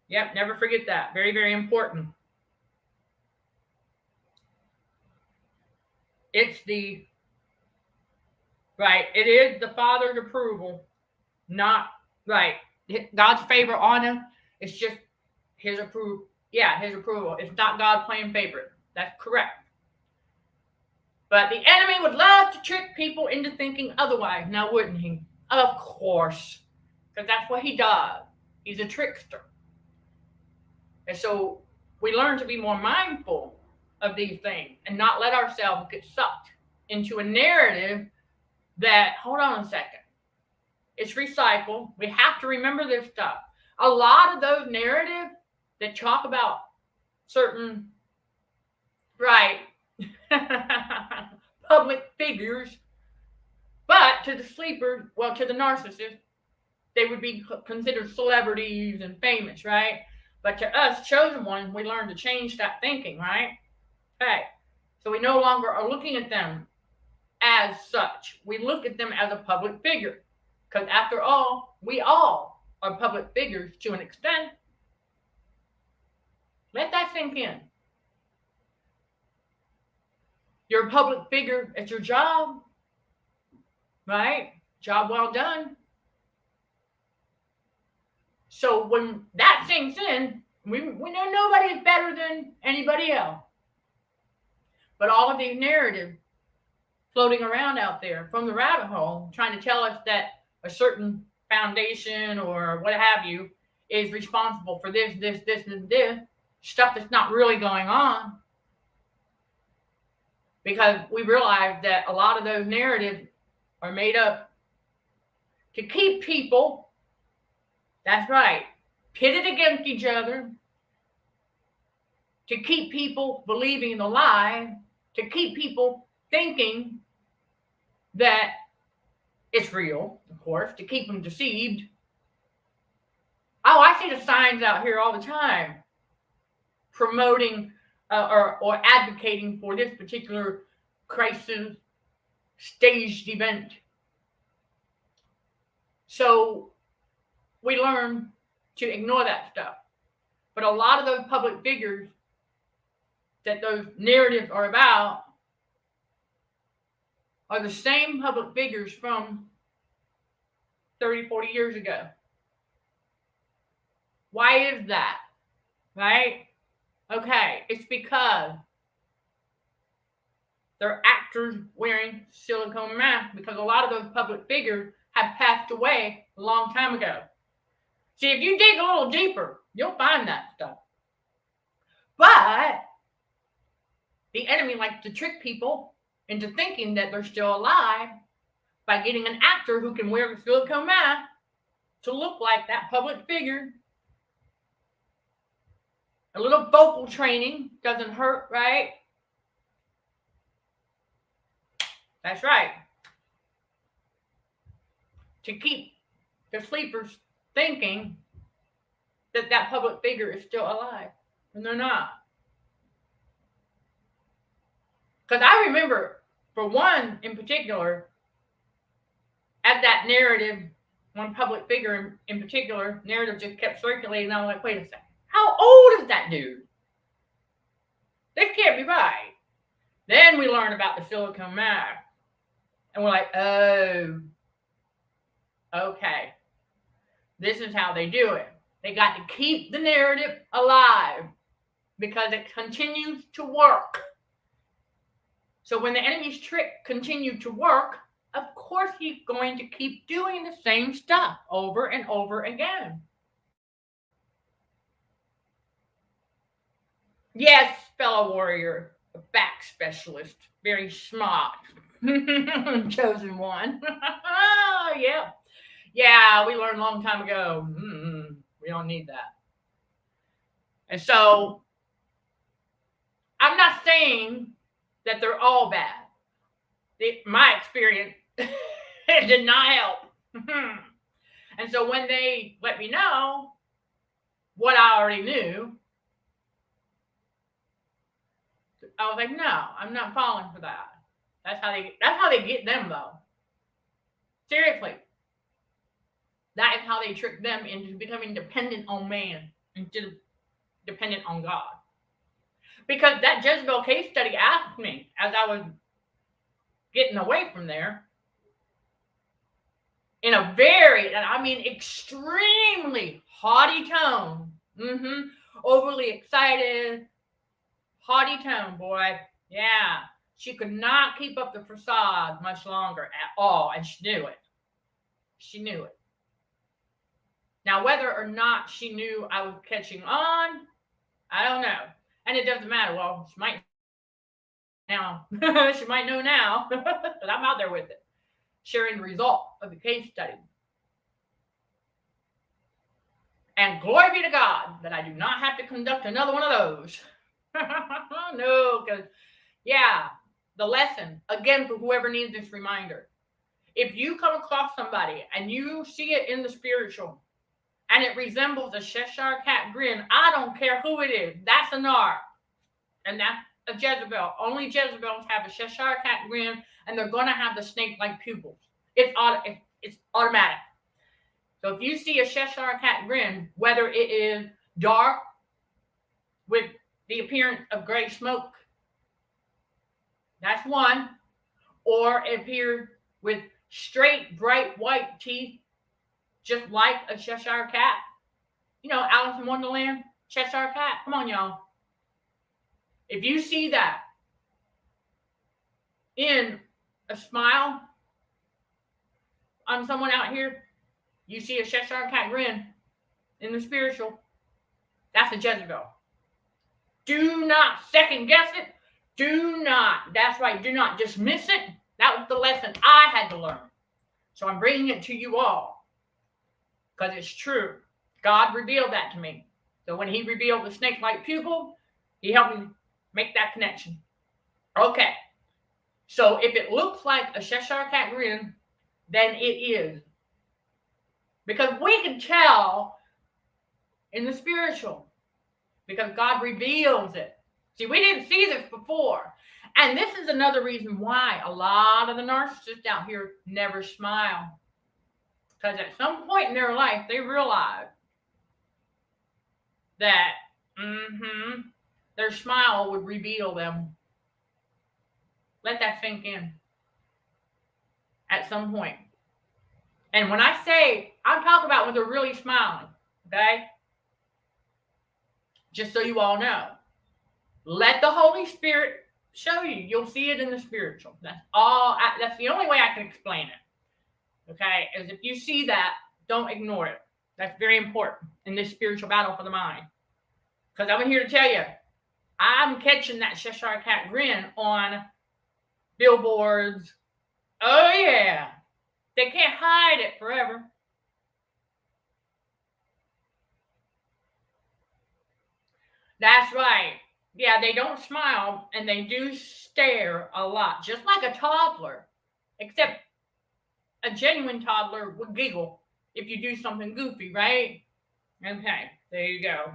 Yep, never forget that. Very, very important. It is the Father's approval, not right. God's favor on him. It's just his approval. Yeah, his approval. It's not God playing favorite. That's correct. But the enemy would love to trick people into thinking otherwise, now wouldn't he? Of course, because that's what he does. He's a trickster. And so we learn to be more mindful of these things and not let ourselves get sucked into a narrative that, hold on a second, it's recycled. We have to remember this stuff. A lot of those narratives that talk about certain, public figures, but to the sleepers, to the narcissists, they would be considered celebrities and famous, right? But to us, chosen ones, we learn to change that thinking, right? Okay. So we no longer are looking at them as such. We look at them as a public figure. Because after all, we all are public figures to an extent. Let that sink in. You're a public figure at your job, right? Job well done. So when that sinks in, we know nobody is better than anybody else. But all of these narratives floating around out there from the rabbit hole, trying to tell us that a certain foundation or what have you is responsible for this, and this, stuff that's not really going on. because we realize that a lot of those narratives are made up to keep people, that's right, pitted against each other, to keep people believing the lie, to keep people thinking that it's real, of course, to keep them deceived. Oh, I see the signs out here all the time promoting or advocating for this particular crisis staged event. So we learn to ignore that stuff. But a lot of those public figures that those narratives are about are the same public figures from 30, 40 years ago. Why is that? Right? Okay, it's because they're actors wearing silicone masks, because a lot of those public figures have passed away a long time ago. See, if you dig a little deeper, you'll find that stuff. But the enemy likes to trick people into thinking that they're still alive by getting an actor who can wear the silicone mask to look like that public figure. A little vocal training doesn't hurt, right? That's right. To keep the sleepers thinking that that public figure is still alive, and they're not. Because I remember, for one in particular, at that narrative, one public figure in particular, narrative just kept circulating. And I was like, wait a second. How old is that dude? This can't be right. Then we learn about the silicone mask. And we're like, oh, okay. This is how they do it. They got to keep the narrative alive because it continues to work. So when the enemy's trick continued to work, of course he's going to keep doing the same stuff over and over again. Yes, fellow warrior, a back specialist, very smart, chosen one. Yeah. Yeah, we learned a long time ago. We don't need that. And so, I'm not saying that they're all bad. My experience did not help. And so when they let me know what I already knew, I was like, no, I'm not falling for that. That's how they get them, though. Seriously. That is how they trick them into becoming dependent on man instead of dependent on God. Because that Jezebel case study asked me as I was getting away from there, in a very, and I mean extremely haughty tone, overly excited, haughty tone, boy. Yeah, she could not keep up the facade much longer at all, and she knew it. She knew it. Now, whether or not she knew I was catching on, I don't know. And it doesn't matter. Well, she might now. She might know now, but I'm out there with it, sharing the result of the case study. And glory be to God that I do not have to conduct another one of those. No, because, yeah, the lesson, again, for whoever needs this reminder. If you come across somebody and you see it in the spiritual and it resembles a Cheshire cat grin, I don't care who it is. That's a nar. And that's a Jezebel. Only Jezebels have a Cheshire cat grin, and they're going to have the snake-like pupils. It's automatic. So if you see a Cheshire cat grin, whether it is dark with the appearance of gray smoke, that's one, or it appears with straight, bright white teeth, just like a Cheshire cat. You know, Alice in Wonderland, Cheshire cat. Come on, y'all. If you see that in a smile on someone out here, you see a Cheshire cat grin in the spiritual, that's a Jezebel. Do not second guess it. That's right, do not dismiss it. That was the lesson I had to learn. So I'm bringing it to you all because it's true. God revealed that to me. So when he revealed the snake-like pupil, he helped me make that connection. Okay. So if it looks like a Cheshire cat grin, then it is. Because we can tell in the spiritual. Because God reveals it. See, we didn't see this before. And this is another reason why a lot of the narcissists out here never smile. Because at some point in their life, they realize that their smile would reveal them. Let that sink in. At some point. And when I say, I'm talking about when they're really smiling. Okay? Just so you all know. Let the Holy Spirit show you. You'll see it in the spiritual. That's all. That's the only way I can explain it. Okay? Is if you see that, don't ignore it. That's very important in this spiritual battle for the mind. Because I'm here to tell you, I'm catching that Cheshire cat grin on billboards. Oh, yeah. They can't hide it forever. That's right. Yeah, they don't smile and they do stare a lot, just like a toddler. Except a genuine toddler would giggle if you do something goofy, right? Okay, there you go.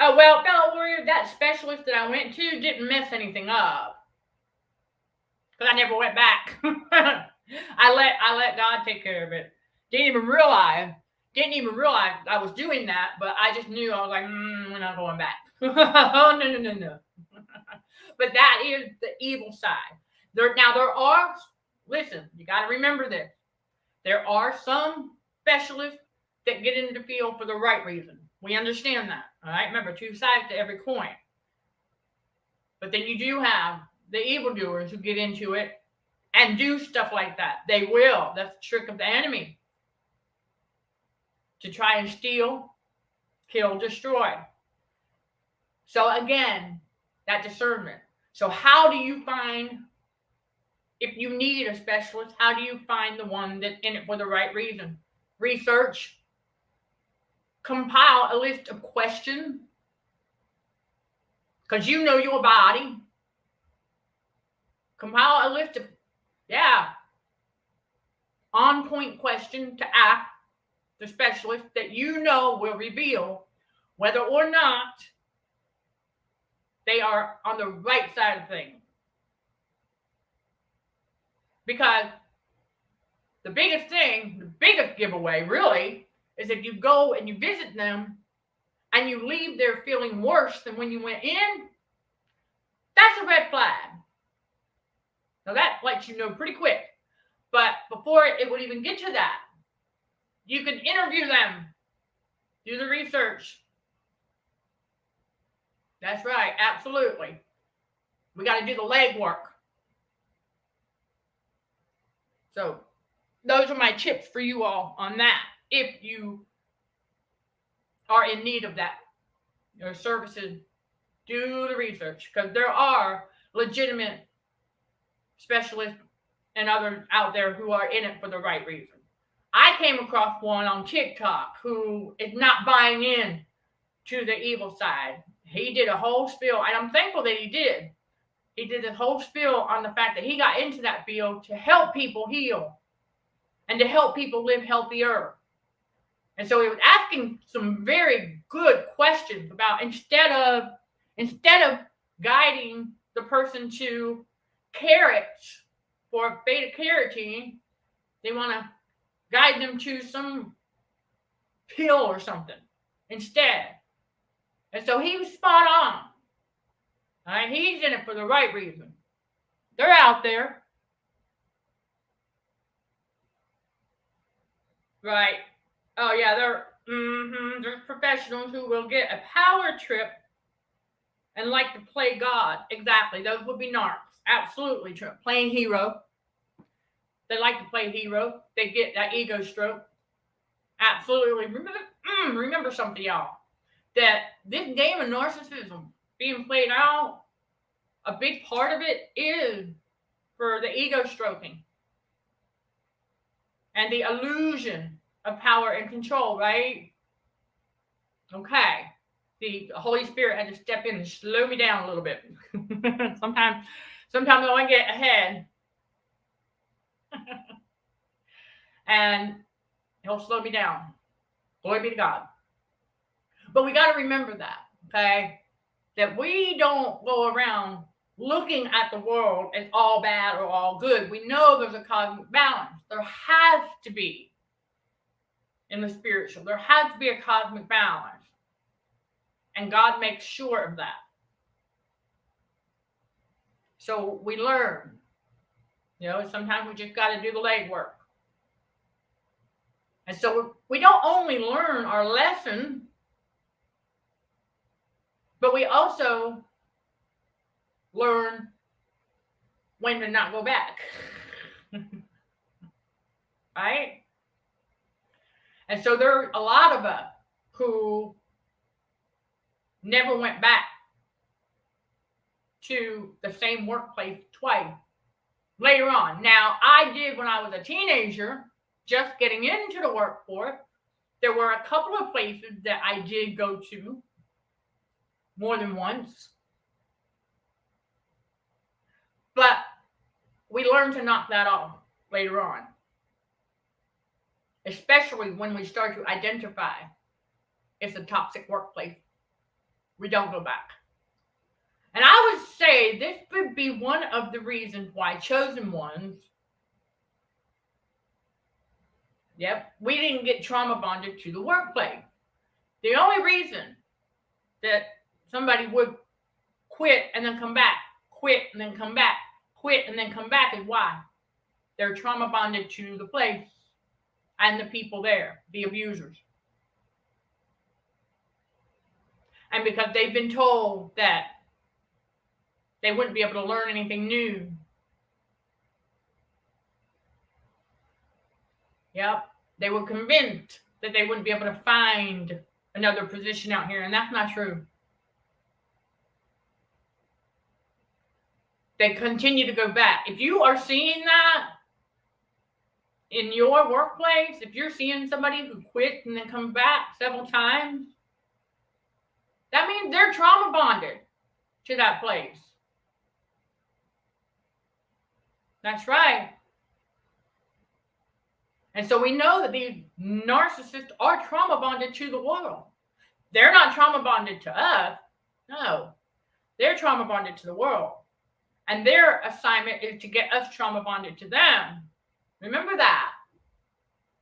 Oh, well, fellow warrior, that specialist that I went to didn't mess anything up. Because I never went back. I let God take care of it. Didn't even realize I was doing that, but I just knew. I was like, we're not going back. Oh, no. But that is the evil side. Listen, you got to remember this. There are some specialists that get into the field for the right reason. We understand that. All right. Remember, two sides to every coin. But then you do have the evildoers who get into it and do stuff like that. They will. That's the trick of the enemy. To try and steal, kill, destroy. So again, that discernment. So how do you find, if you need a specialist, how do you find the one that's in it for the right reason? Research. Compile a list of questions. Because you know your body. Compile a list of, on-point questions to ask the specialist that you know will reveal whether or not they are on the right side of things. Because the biggest giveaway really is if you go and you visit them and you leave there feeling worse than when you went in, that's a red flag. Now that lets you know pretty quick. But before it would even get to that, you can interview them. Do the research. That's right, absolutely. We got to do the legwork. So those are my tips for you all on that. If you are in need of that, your services, do the research. Because there are legitimate specialists and others out there who are in it for the right reason. I came across one on TikTok who is not buying in to the evil side. He did a whole spiel, and I'm thankful that he did. He did a whole spiel on the fact that he got into that field to help people heal and to help people live healthier. And so he was asking some very good questions about instead of guiding the person to carrots for beta carotene, they want to guide them to some pill or something instead. And so he was spot on. All right, he's in it for the right reason. They're out there. Right. Oh, yeah, there's professionals who will get a power trip and like to play God. Exactly. Those would be narcs. Absolutely true. Playing hero. They like to play hero. They get that ego stroke. Absolutely. remember something, y'all. That this game of narcissism being played out, a big part of it is for the ego stroking and the illusion of power and control, right? Okay. The Holy Spirit had to step in and slow me down a little bit. sometimes I want to get ahead. And he'll slow me down. Glory be to God. But we got to remember that, okay? That we don't go around looking at the world as all bad or all good. We know there's a cosmic balance. There has to be in the spiritual. There has to be a cosmic balance. And God makes sure of that. So we learn. Sometimes we just got to do the legwork. And so we don't only learn our lesson, but we also learn when to not go back. Right? And so there are a lot of us who never went back to the same workplace twice later on. Now, I did when I was a teenager, just getting into the workforce. There were a couple of places that I did go to more than once. But we learn to knock that off later on. Especially when we start to identify it's a toxic workplace. We don't go back. And I would say this would be one of the reasons why chosen ones, we didn't get trauma bonded to the workplace. The only reason that somebody would quit and then come back, quit and then come back, quit and then come back is why? They're trauma bonded to the place and the people there, the abusers. And because they've been told that they wouldn't be able to learn anything new. They were convinced that they wouldn't be able to find another position out here, and that's not true. They continue to go back. If you are seeing that in your workplace, if you're seeing somebody who quit and then comes back several times, that means they're trauma bonded to that place. That's right. And so we know that these narcissists are trauma bonded to the world. They're not trauma bonded to us. No. They're trauma bonded to the world. And their assignment is to get us trauma bonded to them. Remember that.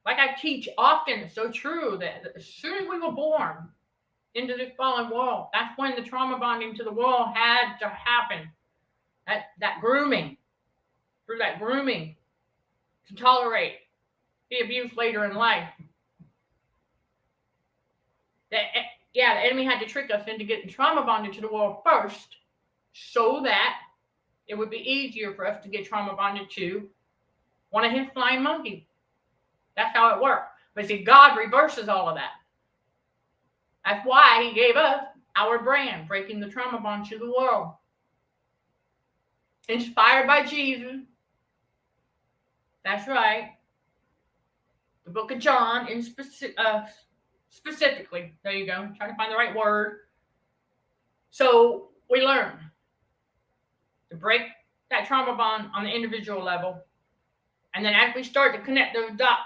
Like I teach often, it's so true that as soon as we were born into this fallen world, that's when the trauma bonding to the world had to happen. That grooming. Through that grooming to tolerate the abuse later in life. The enemy had to trick us into getting trauma bonded to the world first so that it would be easier for us to get trauma bonded to one of his flying monkeys. That's how it worked. But see, God reverses all of that. That's why he gave us our brand, Breaking the Trauma Bond to the World. Inspired by Jesus. That's right. The book of John, specifically. There you go. I'm trying to find the right word. So we learn to break that trauma bond on the individual level. And then as we start to connect those dots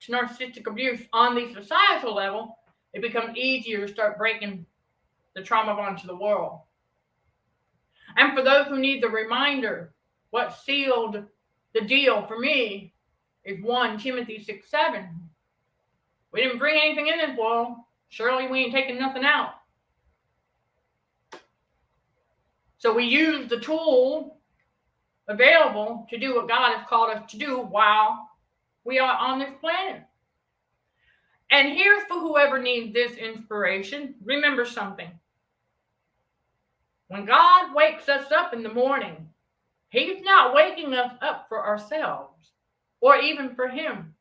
to narcissistic abuse on the societal level, it becomes easier to start breaking the trauma bond to the world. And for those who need the reminder, what sealed the deal for me is 1 Timothy 6:7. We didn't bring anything in this world. Surely we ain't taking nothing out. So we use the tool available to do what God has called us to do while we are on this planet. And here's for whoever needs this inspiration. Remember something. When God wakes us up in the morning, he's not waking us up for ourselves or even for him.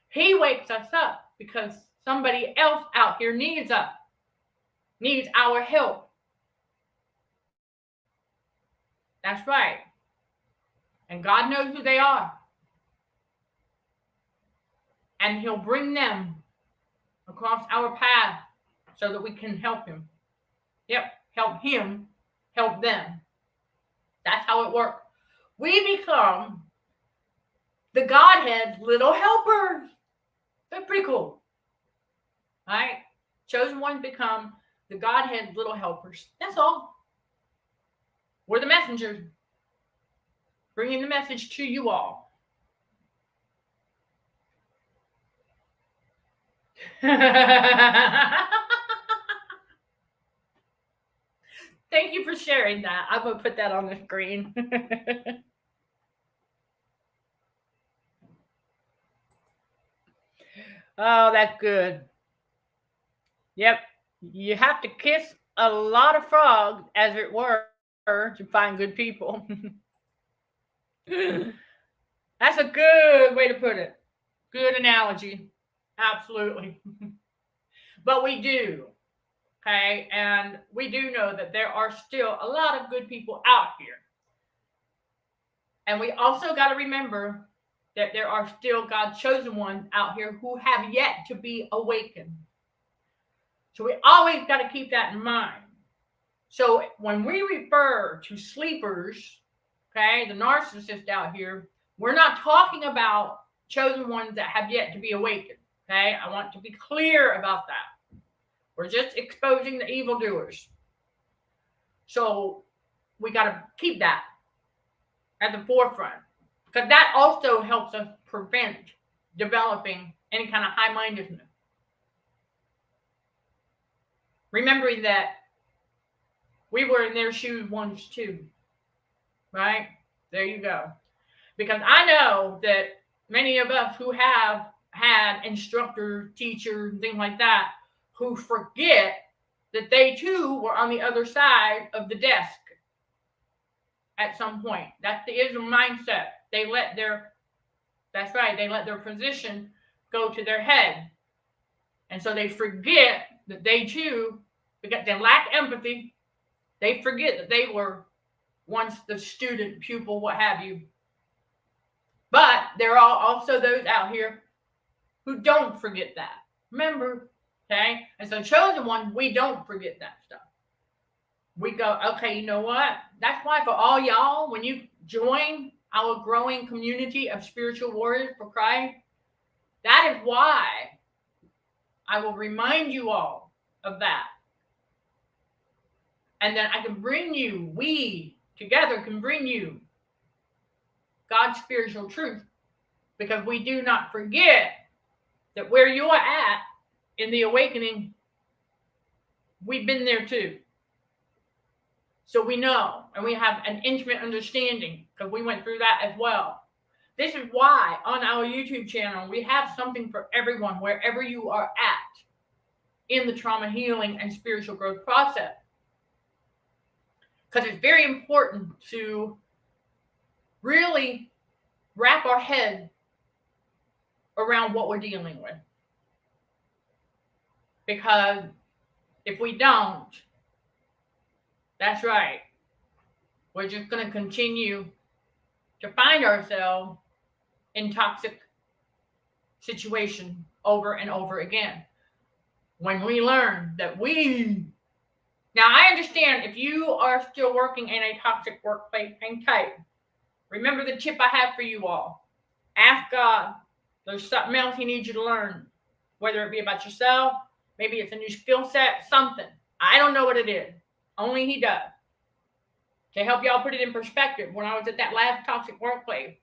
He wakes us up because Somebody else out here needs us, needs our help. That's right. And God knows who they are. And He'll bring them across our path so that we can help Him. Yep, help Him, help them. That's how it works. We become the Godhead's little helpers. That's pretty cool. All right? Chosen ones become the Godhead's little helpers. That's all. We're the messengers, bringing the message to you all. Thank you for sharing that. I'm going to put that on the screen. Oh, that's good. Yep. You have to kiss a lot of frogs, as it were, to find good people. That's a good way to put it. Good analogy. Absolutely. But we do. Okay. And we do know that there are still a lot of good people out here. And we also got to remember that there are still God's chosen ones out here who have yet to be awakened. So we always got to keep that in mind. So when we refer to sleepers, okay, the narcissists out here, we're not talking about chosen ones that have yet to be awakened. Okay, I want to be clear about that. We're just exposing the evildoers. So we got to keep that at the forefront, because that also helps us prevent developing any kind of high-mindedness. Remembering that we were in their shoes once too, right? There you go. Because I know that many of us who have had instructors, teachers, and things like that, who forget that they too were on the other side of the desk at some point. That's the Islam mindset. They let their position go to their head. And so they forget that they too, because they lack empathy, they forget that they were once the student, pupil, what have you. But there are also those out here who don't forget that. Remember, okay? And so chosen one, we don't forget that stuff. We go, okay, you know what? That's why for all y'all, when you join our growing community of spiritual warriors for Christ, that is why I will remind you all of that. And then I can bring you, we together can bring you God's spiritual truth, because we do not forget that where you are at in the awakening, we've been there too. So we know, and we have an intimate understanding, because we went through that as well. This is why on our YouTube channel, we have something for everyone, wherever you are at in the trauma healing and spiritual growth process. Because it's very important to really wrap our head around what we're dealing with. Because if we don't, that's right, we're just going to continue to find ourselves in toxic situations over and over again. When we learn that now I understand if you are still working in a toxic workplace, hang tight. Remember the tip I have for you all. Ask God. There's something else He needs you to learn, whether it be about yourself, maybe it's a new skill set, something. I don't know what it is. Only He does. To help y'all put it in perspective, when I was at that last toxic workplace,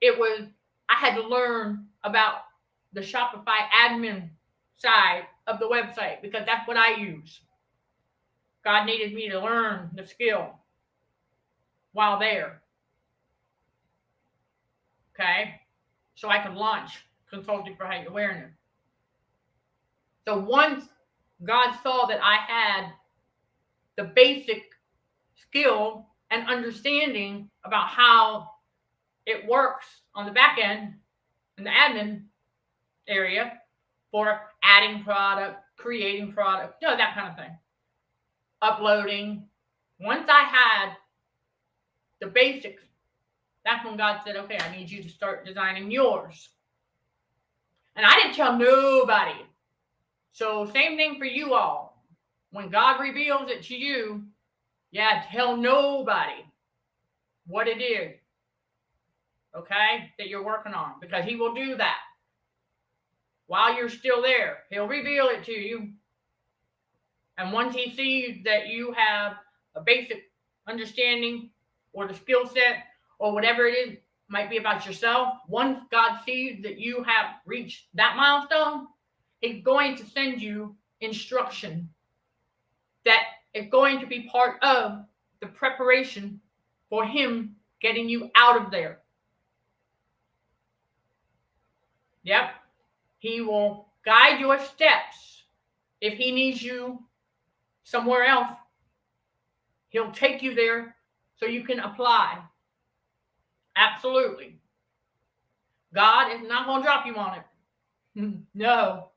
I had to learn about the Shopify admin side of the website, because that's what I use. God needed me to learn the skill while there. Okay? So I could launch Consulting for Heightened Awareness. So once God saw that I had the basic skill and understanding about how it works on the back end in the admin area for adding product, creating product, that kind of thing. Uploading. Once I had the basics, that's when God said, okay, I need you to start designing yours. And I didn't tell nobody. So same thing for you all. When God reveals it to you, tell nobody what it is, okay, that you're working on, because he will do that. While you're still there, he'll reveal it to you. And once he sees that you have a basic understanding or the skill set or whatever it is, might be about yourself, once God sees that you have reached that milestone, he's going to send you instruction that is going to be part of the preparation for him getting you out of there. Yep. He will guide your steps. If he needs you somewhere else, he'll take you there so you can apply. Absolutely. God is not going to drop you on it. No.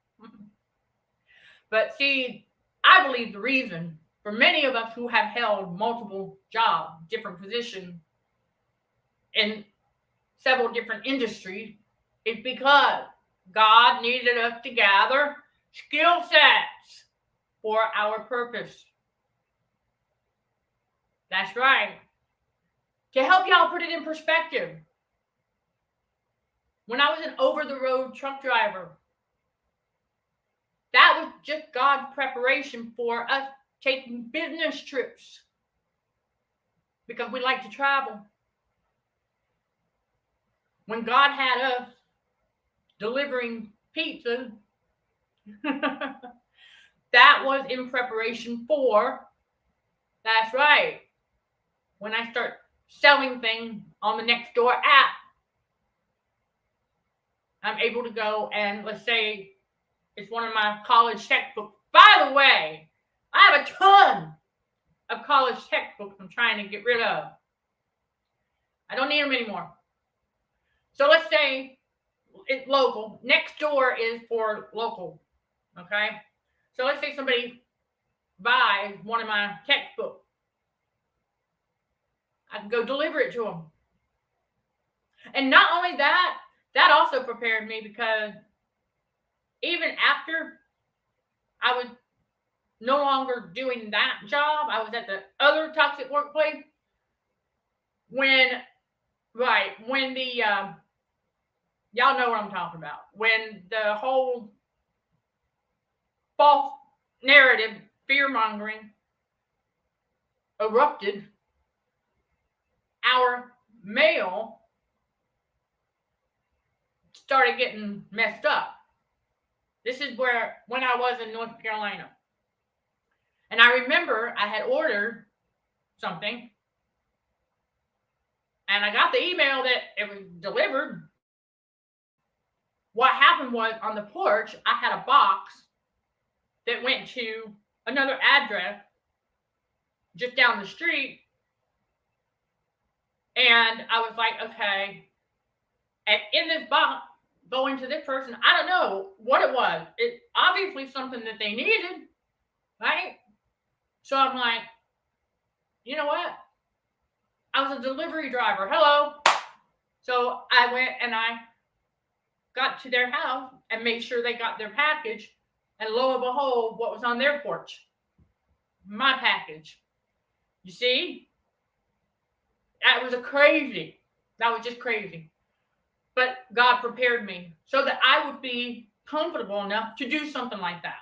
But see, I believe the reason for many of us who have held multiple jobs, different positions in several different industries, is because God needed us to gather skill sets for our purpose. That's right. To help y'all put it in perspective, when I was an over-the-road truck driver, that was just God's preparation for us taking business trips, because we like to travel. When God had us delivering pizza, that was in preparation for, that's right, when I start selling things on the Nextdoor app, I'm able to go and, let's say, it's one of my college textbooks. By the way, I have a ton of college textbooks I'm trying to get rid of. I don't need them anymore. So let's say it's local. Nextdoor is for local. Okay? So let's say somebody buys one of my textbooks. I can go deliver it to them. And not only that, that also prepared me, because even after I was no longer doing that job, I was at the other toxic workplace. When the, y'all know what I'm talking about. When the whole false narrative, fear-mongering erupted, our mail started getting messed up. This is when I was in North Carolina. And I remember I had ordered something, and I got the email that it was delivered. What happened was, on the porch, I had a box that went to another address just down the street. And I was like, okay. And in this box, going to this person, I don't know what it was. It's obviously something that they needed, right? So I'm like, you know what? I was a delivery driver. Hello. So I went and I got to their house and made sure they got their package. And lo and behold, what was on their porch? My package. You see? That was crazy. That was just crazy. But God prepared me so that I would be comfortable enough to do something like that.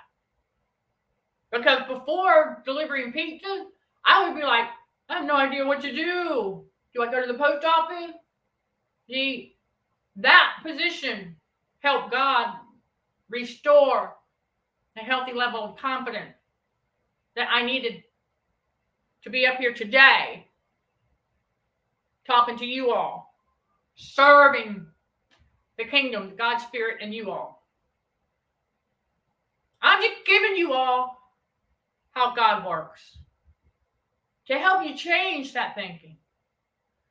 Because before delivering pizza, I would be like, I have no idea what to do. Do I go to the post office? That position helped God restore a healthy level of confidence that I needed to be up here today, talking to you all, serving the kingdom, God's Spirit, and you all. I'm just giving you all how God works to help you change that thinking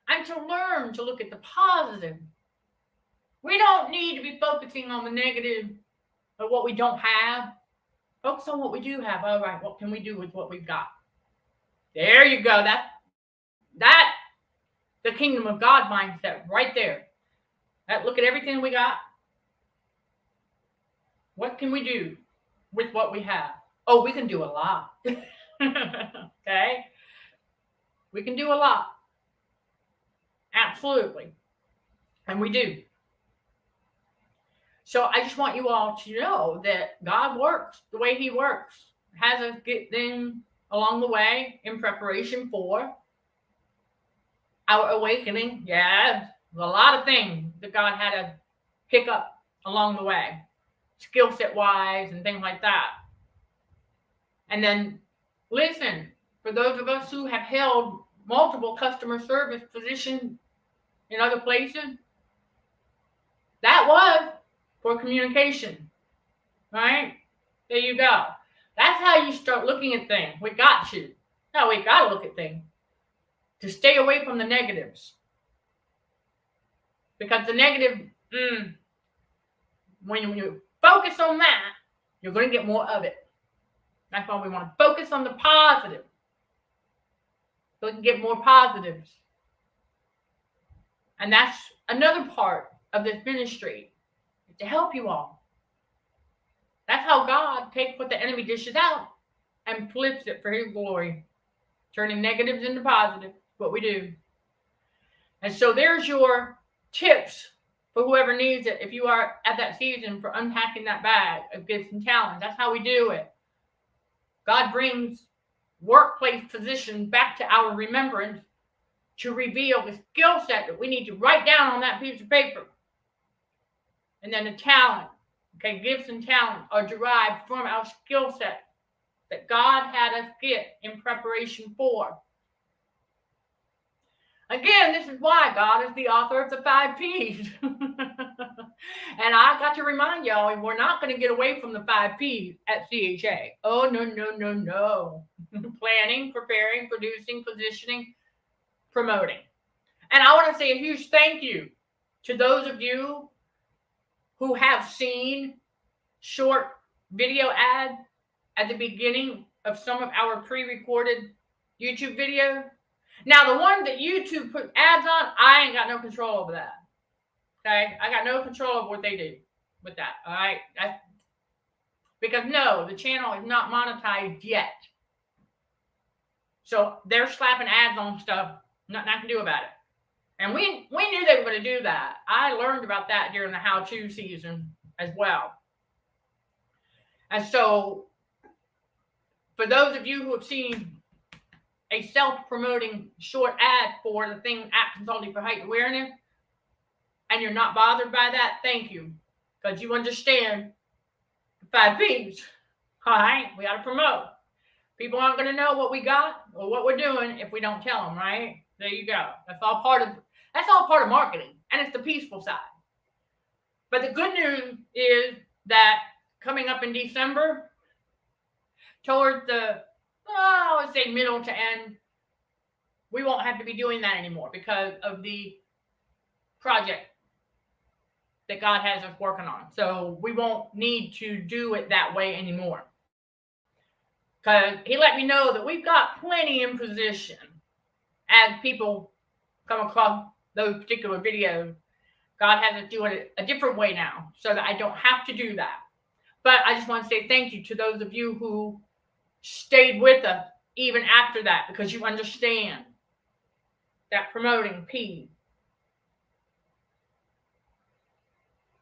and to learn to look at the positive. We don't need to be focusing on the negative or what we don't have. Focus on what we do have. All right, what can we do with what we've got? There you go. That the kingdom of God mindset right there. Look at everything we got. What can we do with what we have? Oh, we can do a lot. Okay? We can do a lot. Absolutely. And we do. So I just want you all to know that God works the way He works. Has us get things along the way in preparation for our awakening. Yeah, there's a lot of things that God had to pick up along the way, skill set wise and things like that. And then listen, for those of us who have held multiple customer service positions in other places, that was for communication, right? There you go. That's how you start looking at things. We got to. No, we got to look at things to stay away from the negatives. Because the negative, when you focus on that, you're going to get more of it. That's why we want to focus on the positive, so we can get more positives. And that's another part of this ministry, to help you all. That's how God takes what the enemy dishes out and flips it for His glory, turning negatives into positives. What we do. And so there's your tips for whoever needs it. If you are at that season for unpacking that bag of gifts and talents, that's how we do it. God brings workplace positions back to our remembrance to reveal the skill set that we need to write down on that piece of paper. And then the talent, okay, gifts and talents are derived from our skill set that God had us get in preparation for. Again, this is why God is the author of the 5 P's. And I got to remind y'all, we're not going to get away from the 5 P's at CHA. Oh, no, no, no, no. Planning, preparing, producing, positioning, promoting. And I want to say a huge thank you to those of you who have seen short video ads at the beginning of some of our pre-recorded YouTube videos. Now, the one that YouTube put ads on, I ain't got no control over that. Okay? I got no control over what they do with that. All right? Because no, the channel is not monetized yet. So they're slapping ads on stuff. Nothing I can do about it. And we knew they were going to do that. I learned about that during the how-to season as well. And so, for those of you who have seen a self-promoting short ad for the thing at Consulting for Heightened Awareness, and you're not bothered by that, thank you. Because you understand the 5 P's. All right? We got to promote. People aren't going to know what we got or what we're doing if we don't tell them, right? There you go. That's all part of marketing, and it's the peaceful side. But the good news is that coming up in December, towards the, I would say middle to end, we won't have to be doing that anymore because of the project that God has us working on. So we won't need to do it that way anymore. Because He let me know that we've got plenty in position as people come across those particular videos. God has us doing it a different way now so that I don't have to do that. But I just want to say thank you to those of you who stayed with us even after that, because you understand that promoting P.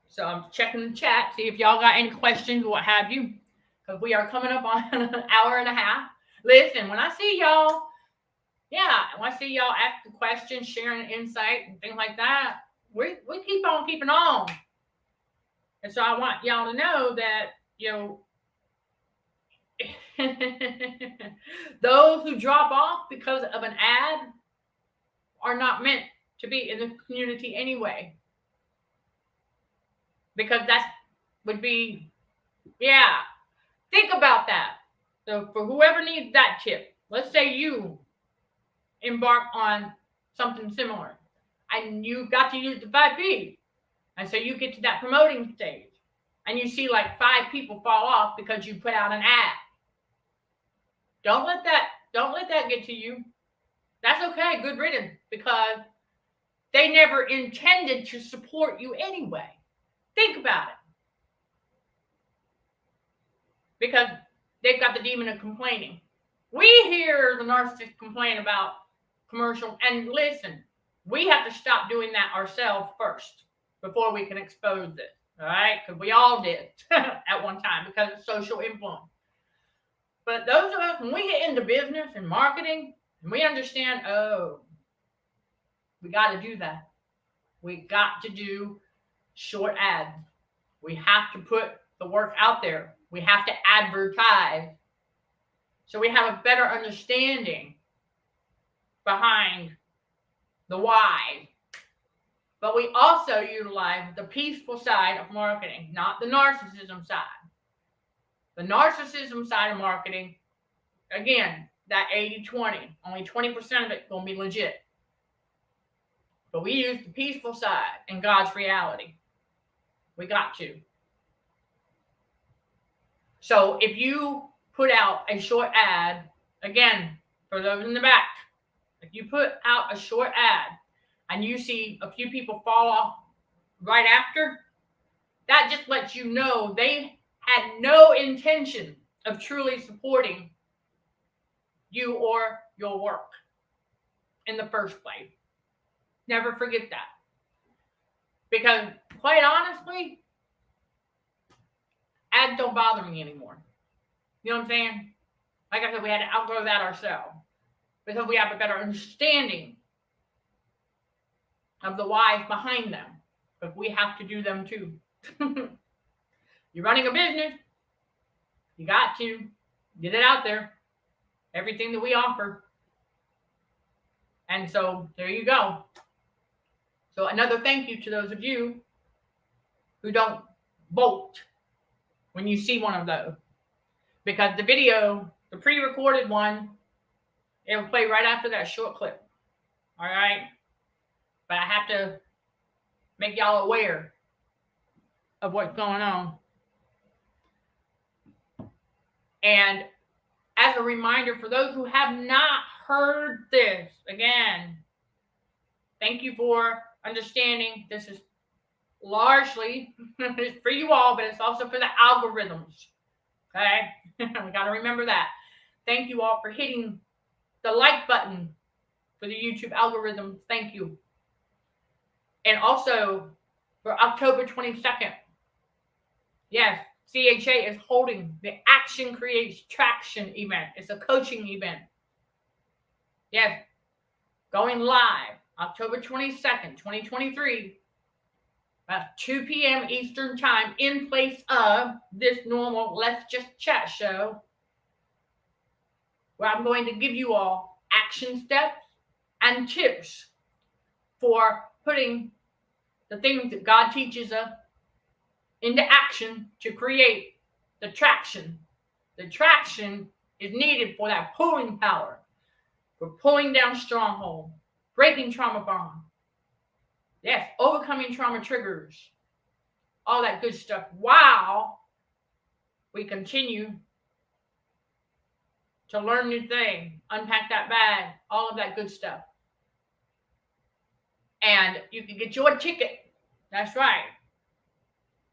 So I'm checking the chat, see if y'all got any questions or what have you, because we are coming up on an hour and a half. Listen, when I see y'all, when I see y'all ask the questions, sharing insight and things like that, we keep on keeping on. And so I want y'all to know that, those who drop off because of an ad are not meant to be in the community anyway. Because that would be, think about that. So for whoever needs that tip, let's say you embark on something similar and you got to use the 5 P. And so you get to that promoting stage. and you see like 5 people fall off because you put out an ad. Don't let that get to you. That's okay, good riddance, because they never intended to support you anyway. Think about it. Because they've got the demon of complaining. We hear the narcissist complain about commercial, and listen, we have to stop doing that ourselves first before we can expose this, all right? Because we all did at one time because of social influence. But those of us, when we get into business and marketing, and we understand, oh, we got to do that. We got to do short ads. We have to put the work out there. We have to advertise. So we have a better understanding behind the why. But we also utilize the peaceful side of marketing, not the narcissism side. The narcissism side of marketing, again, that 80-20, only 20% of it going to be legit. But we use the peaceful side in God's reality. We got to. So if you put out a short ad, again, for those in the back, if you put out a short ad and you see a few people fall off right after, that just lets you know they had no intention of truly supporting you or your work in the first place. Never forget that. Because quite honestly, ads don't bother me anymore. You know what I'm saying? Like I said, we had to outgrow that ourselves because we have a better understanding of the whys behind them. But we have to do them too. You're running a business. You got to get it out there. Everything that we offer. And so there you go. So another thank you to those of you who don't bolt when you see one of those. Because the video, the pre-recorded one, it will play right after that short clip. All right? But I have to make y'all aware of what's going on. And as a reminder, for those who have not heard this, again, thank you for understanding this is largely it's for you all, but it's also for the algorithms. Okay? We got to remember that. Thank you all for hitting the like button for the YouTube algorithm. Thank you. And also for October 22nd, yes, CHA is holding the Action Creates Traction event. It's a coaching event. Yes, going live October 22nd, 2023, at 2 p.m. Eastern Time, in place of this normal Let's Just Chat show, where I'm going to give you all action steps and tips for putting the things that God teaches us into action to create the traction. The traction is needed for that pulling power, for pulling down strongholds, breaking trauma bonds. Yes, overcoming trauma triggers, all that good stuff, while we continue to learn new things, unpack that bag, all of that good stuff. And you can get your ticket. That's right.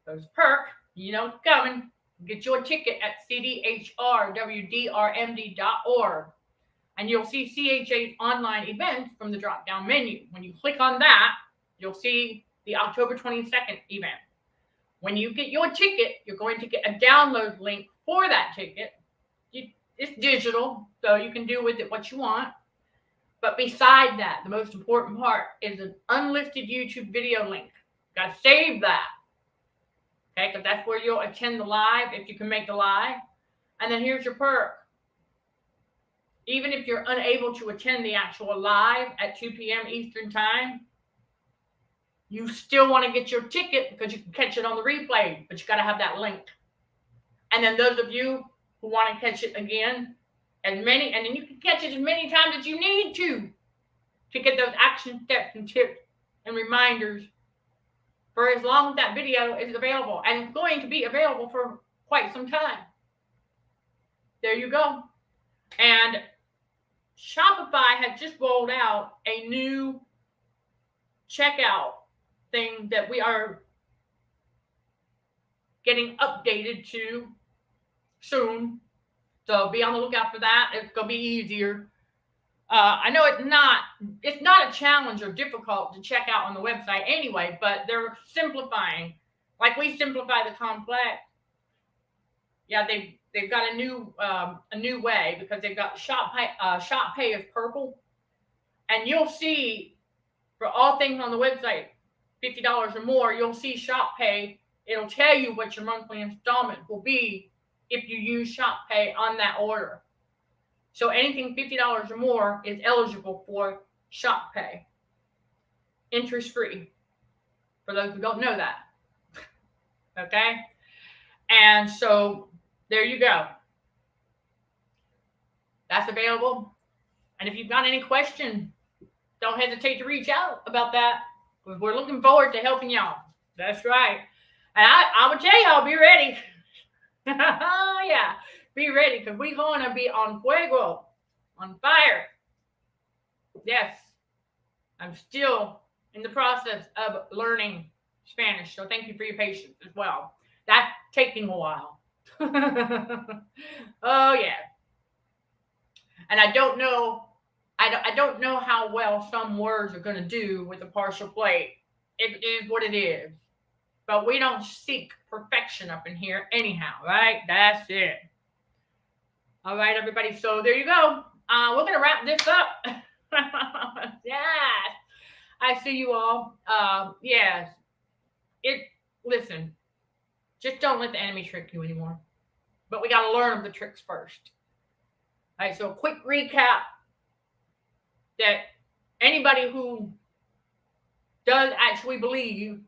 Those perks, you know it's coming. Get your ticket at CDHRWDRMD.org. And you'll see CHA's online events from the drop-down menu. When you click on that, you'll see the October 22nd event. When you get your ticket, you're going to get a download link for that ticket. It's digital, so you can do with it what you want. But beside that, the most important part is an unlisted YouTube video link. You got to save that. Okay, because that's where you'll attend the live if you can make the live. And then here's your perk. Even if you're unable to attend the actual live at 2 p.m. Eastern Time, you still want to get your ticket because you can catch it on the replay, but you got to have that link. And then those of you who want to catch it again, and then you can catch it as many times as you need to get those action steps and tips and reminders for as long as that video is available, and it's going to be available for quite some time. There you go. And Shopify has just rolled out a new checkout thing that we are getting updated to soon. So be on the lookout for that. It's going to be easier. I know it's not a challenge or difficult to check out on the website anyway, but they're simplifying. Like we simplify the complex. Yeah, they've got a new way, because they've got shop pay is purple, and you'll see for all things on the website $50 or more, you'll see shop pay. It'll tell you what your monthly installment will be if you use shop pay on that order. So anything $50 or more is eligible for shop pay. Interest free, for those who don't know that. Okay? And so there you go. That's available. And if you've got any questions, don't hesitate to reach out about that. We're looking forward to helping y'all. That's right. And I will tell y'all, be ready. Yeah, be ready, because we're going to be on fuego, on fire. Yes, I'm still in the process of learning Spanish, so thank you for your patience as well. That's taking a while. Oh yeah. And I don't know how well some words are going to do with a partial plate. It is what it is. But we don't seek perfection up in here anyhow, right? That's it. All right, everybody. So there you go. We're going to wrap this up. Yes. I see you all. Yes. Listen, just don't let the enemy trick you anymore. But we got to learn the tricks first. All right, so a quick recap that anybody who does actually believe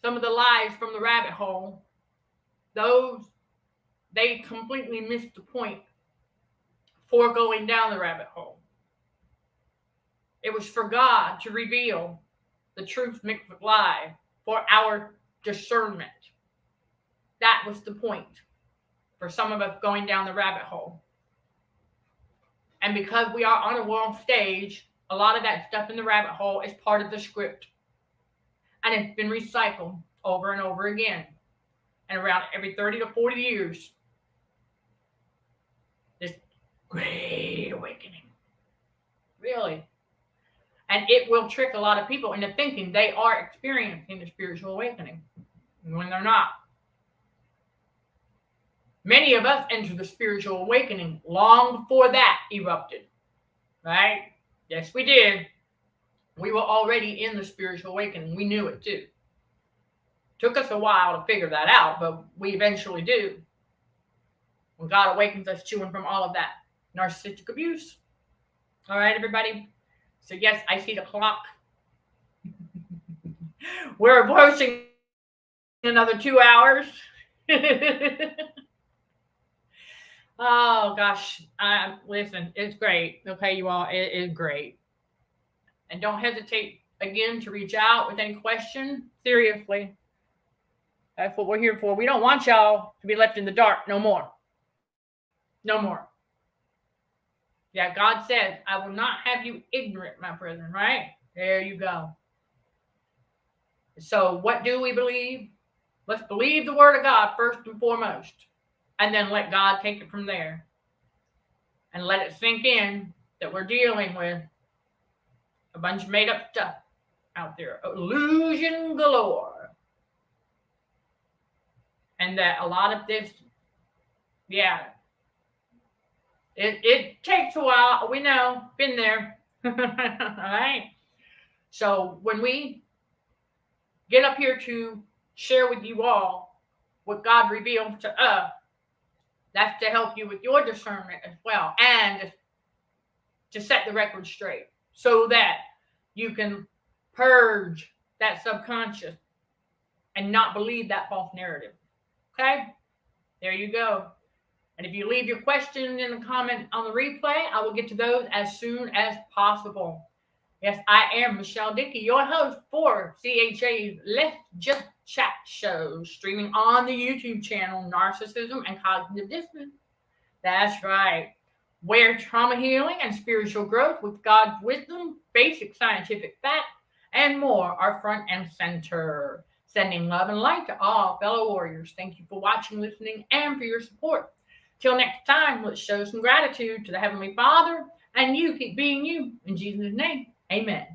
some of the lies from the rabbit hole, they completely missed the point for going down the rabbit hole. It was for God to reveal the truth mixed with lie for our discernment. That was the point for some of us going down the rabbit hole. And because we are on a world stage, a lot of that stuff in the rabbit hole is part of the script. And it's been recycled over and over again. And around every 30 to 40 years, this great awakening. Really. And it will trick a lot of people into thinking they are experiencing the spiritual awakening when they're not. Many of us entered the spiritual awakening long before that erupted. Right? Yes, we did. We were already in the spiritual awakening. We knew it too. Took us a while to figure that out, but we eventually do. When God awakens us to and from all of that narcissistic abuse. All right, everybody. So yes, I see the clock. We're approaching another 2 hours. Oh gosh. Listen, it's great. Okay, you all, it is great. And don't hesitate again to reach out with any question. Seriously. That's what we're here for. We don't want y'all to be left in the dark no more. No more. Yeah, God says, I will not have you ignorant, my brethren, right? There you go. So what do we believe? Let's believe the word of God first and foremost. And then let God take it from there. And let it sink in that we're dealing with a bunch of made up stuff out there. Illusion galore. And that a lot of this, yeah, it takes a while. We know, been there. All right. So when we get up here to share with you all what God revealed to us, that's to help you with your discernment as well, and to set the record straight so that you can purge that subconscious and not believe that false narrative. Okay? There you go. And if you leave your question in the comment on the replay, I will get to those as soon as possible. Yes, I am Michelle Dickey, your host for CHA's Let's Just Chat show, streaming on the YouTube channel Narcissism and Cognitive Dissonance. That's right, where trauma healing and spiritual growth with God's wisdom, basic scientific facts, and more are front and center. Sending love and light to all fellow warriors. Thank you for watching, listening, and for your support. Till next time, let's show some gratitude to the Heavenly Father, and you keep being you. In Jesus' name, amen.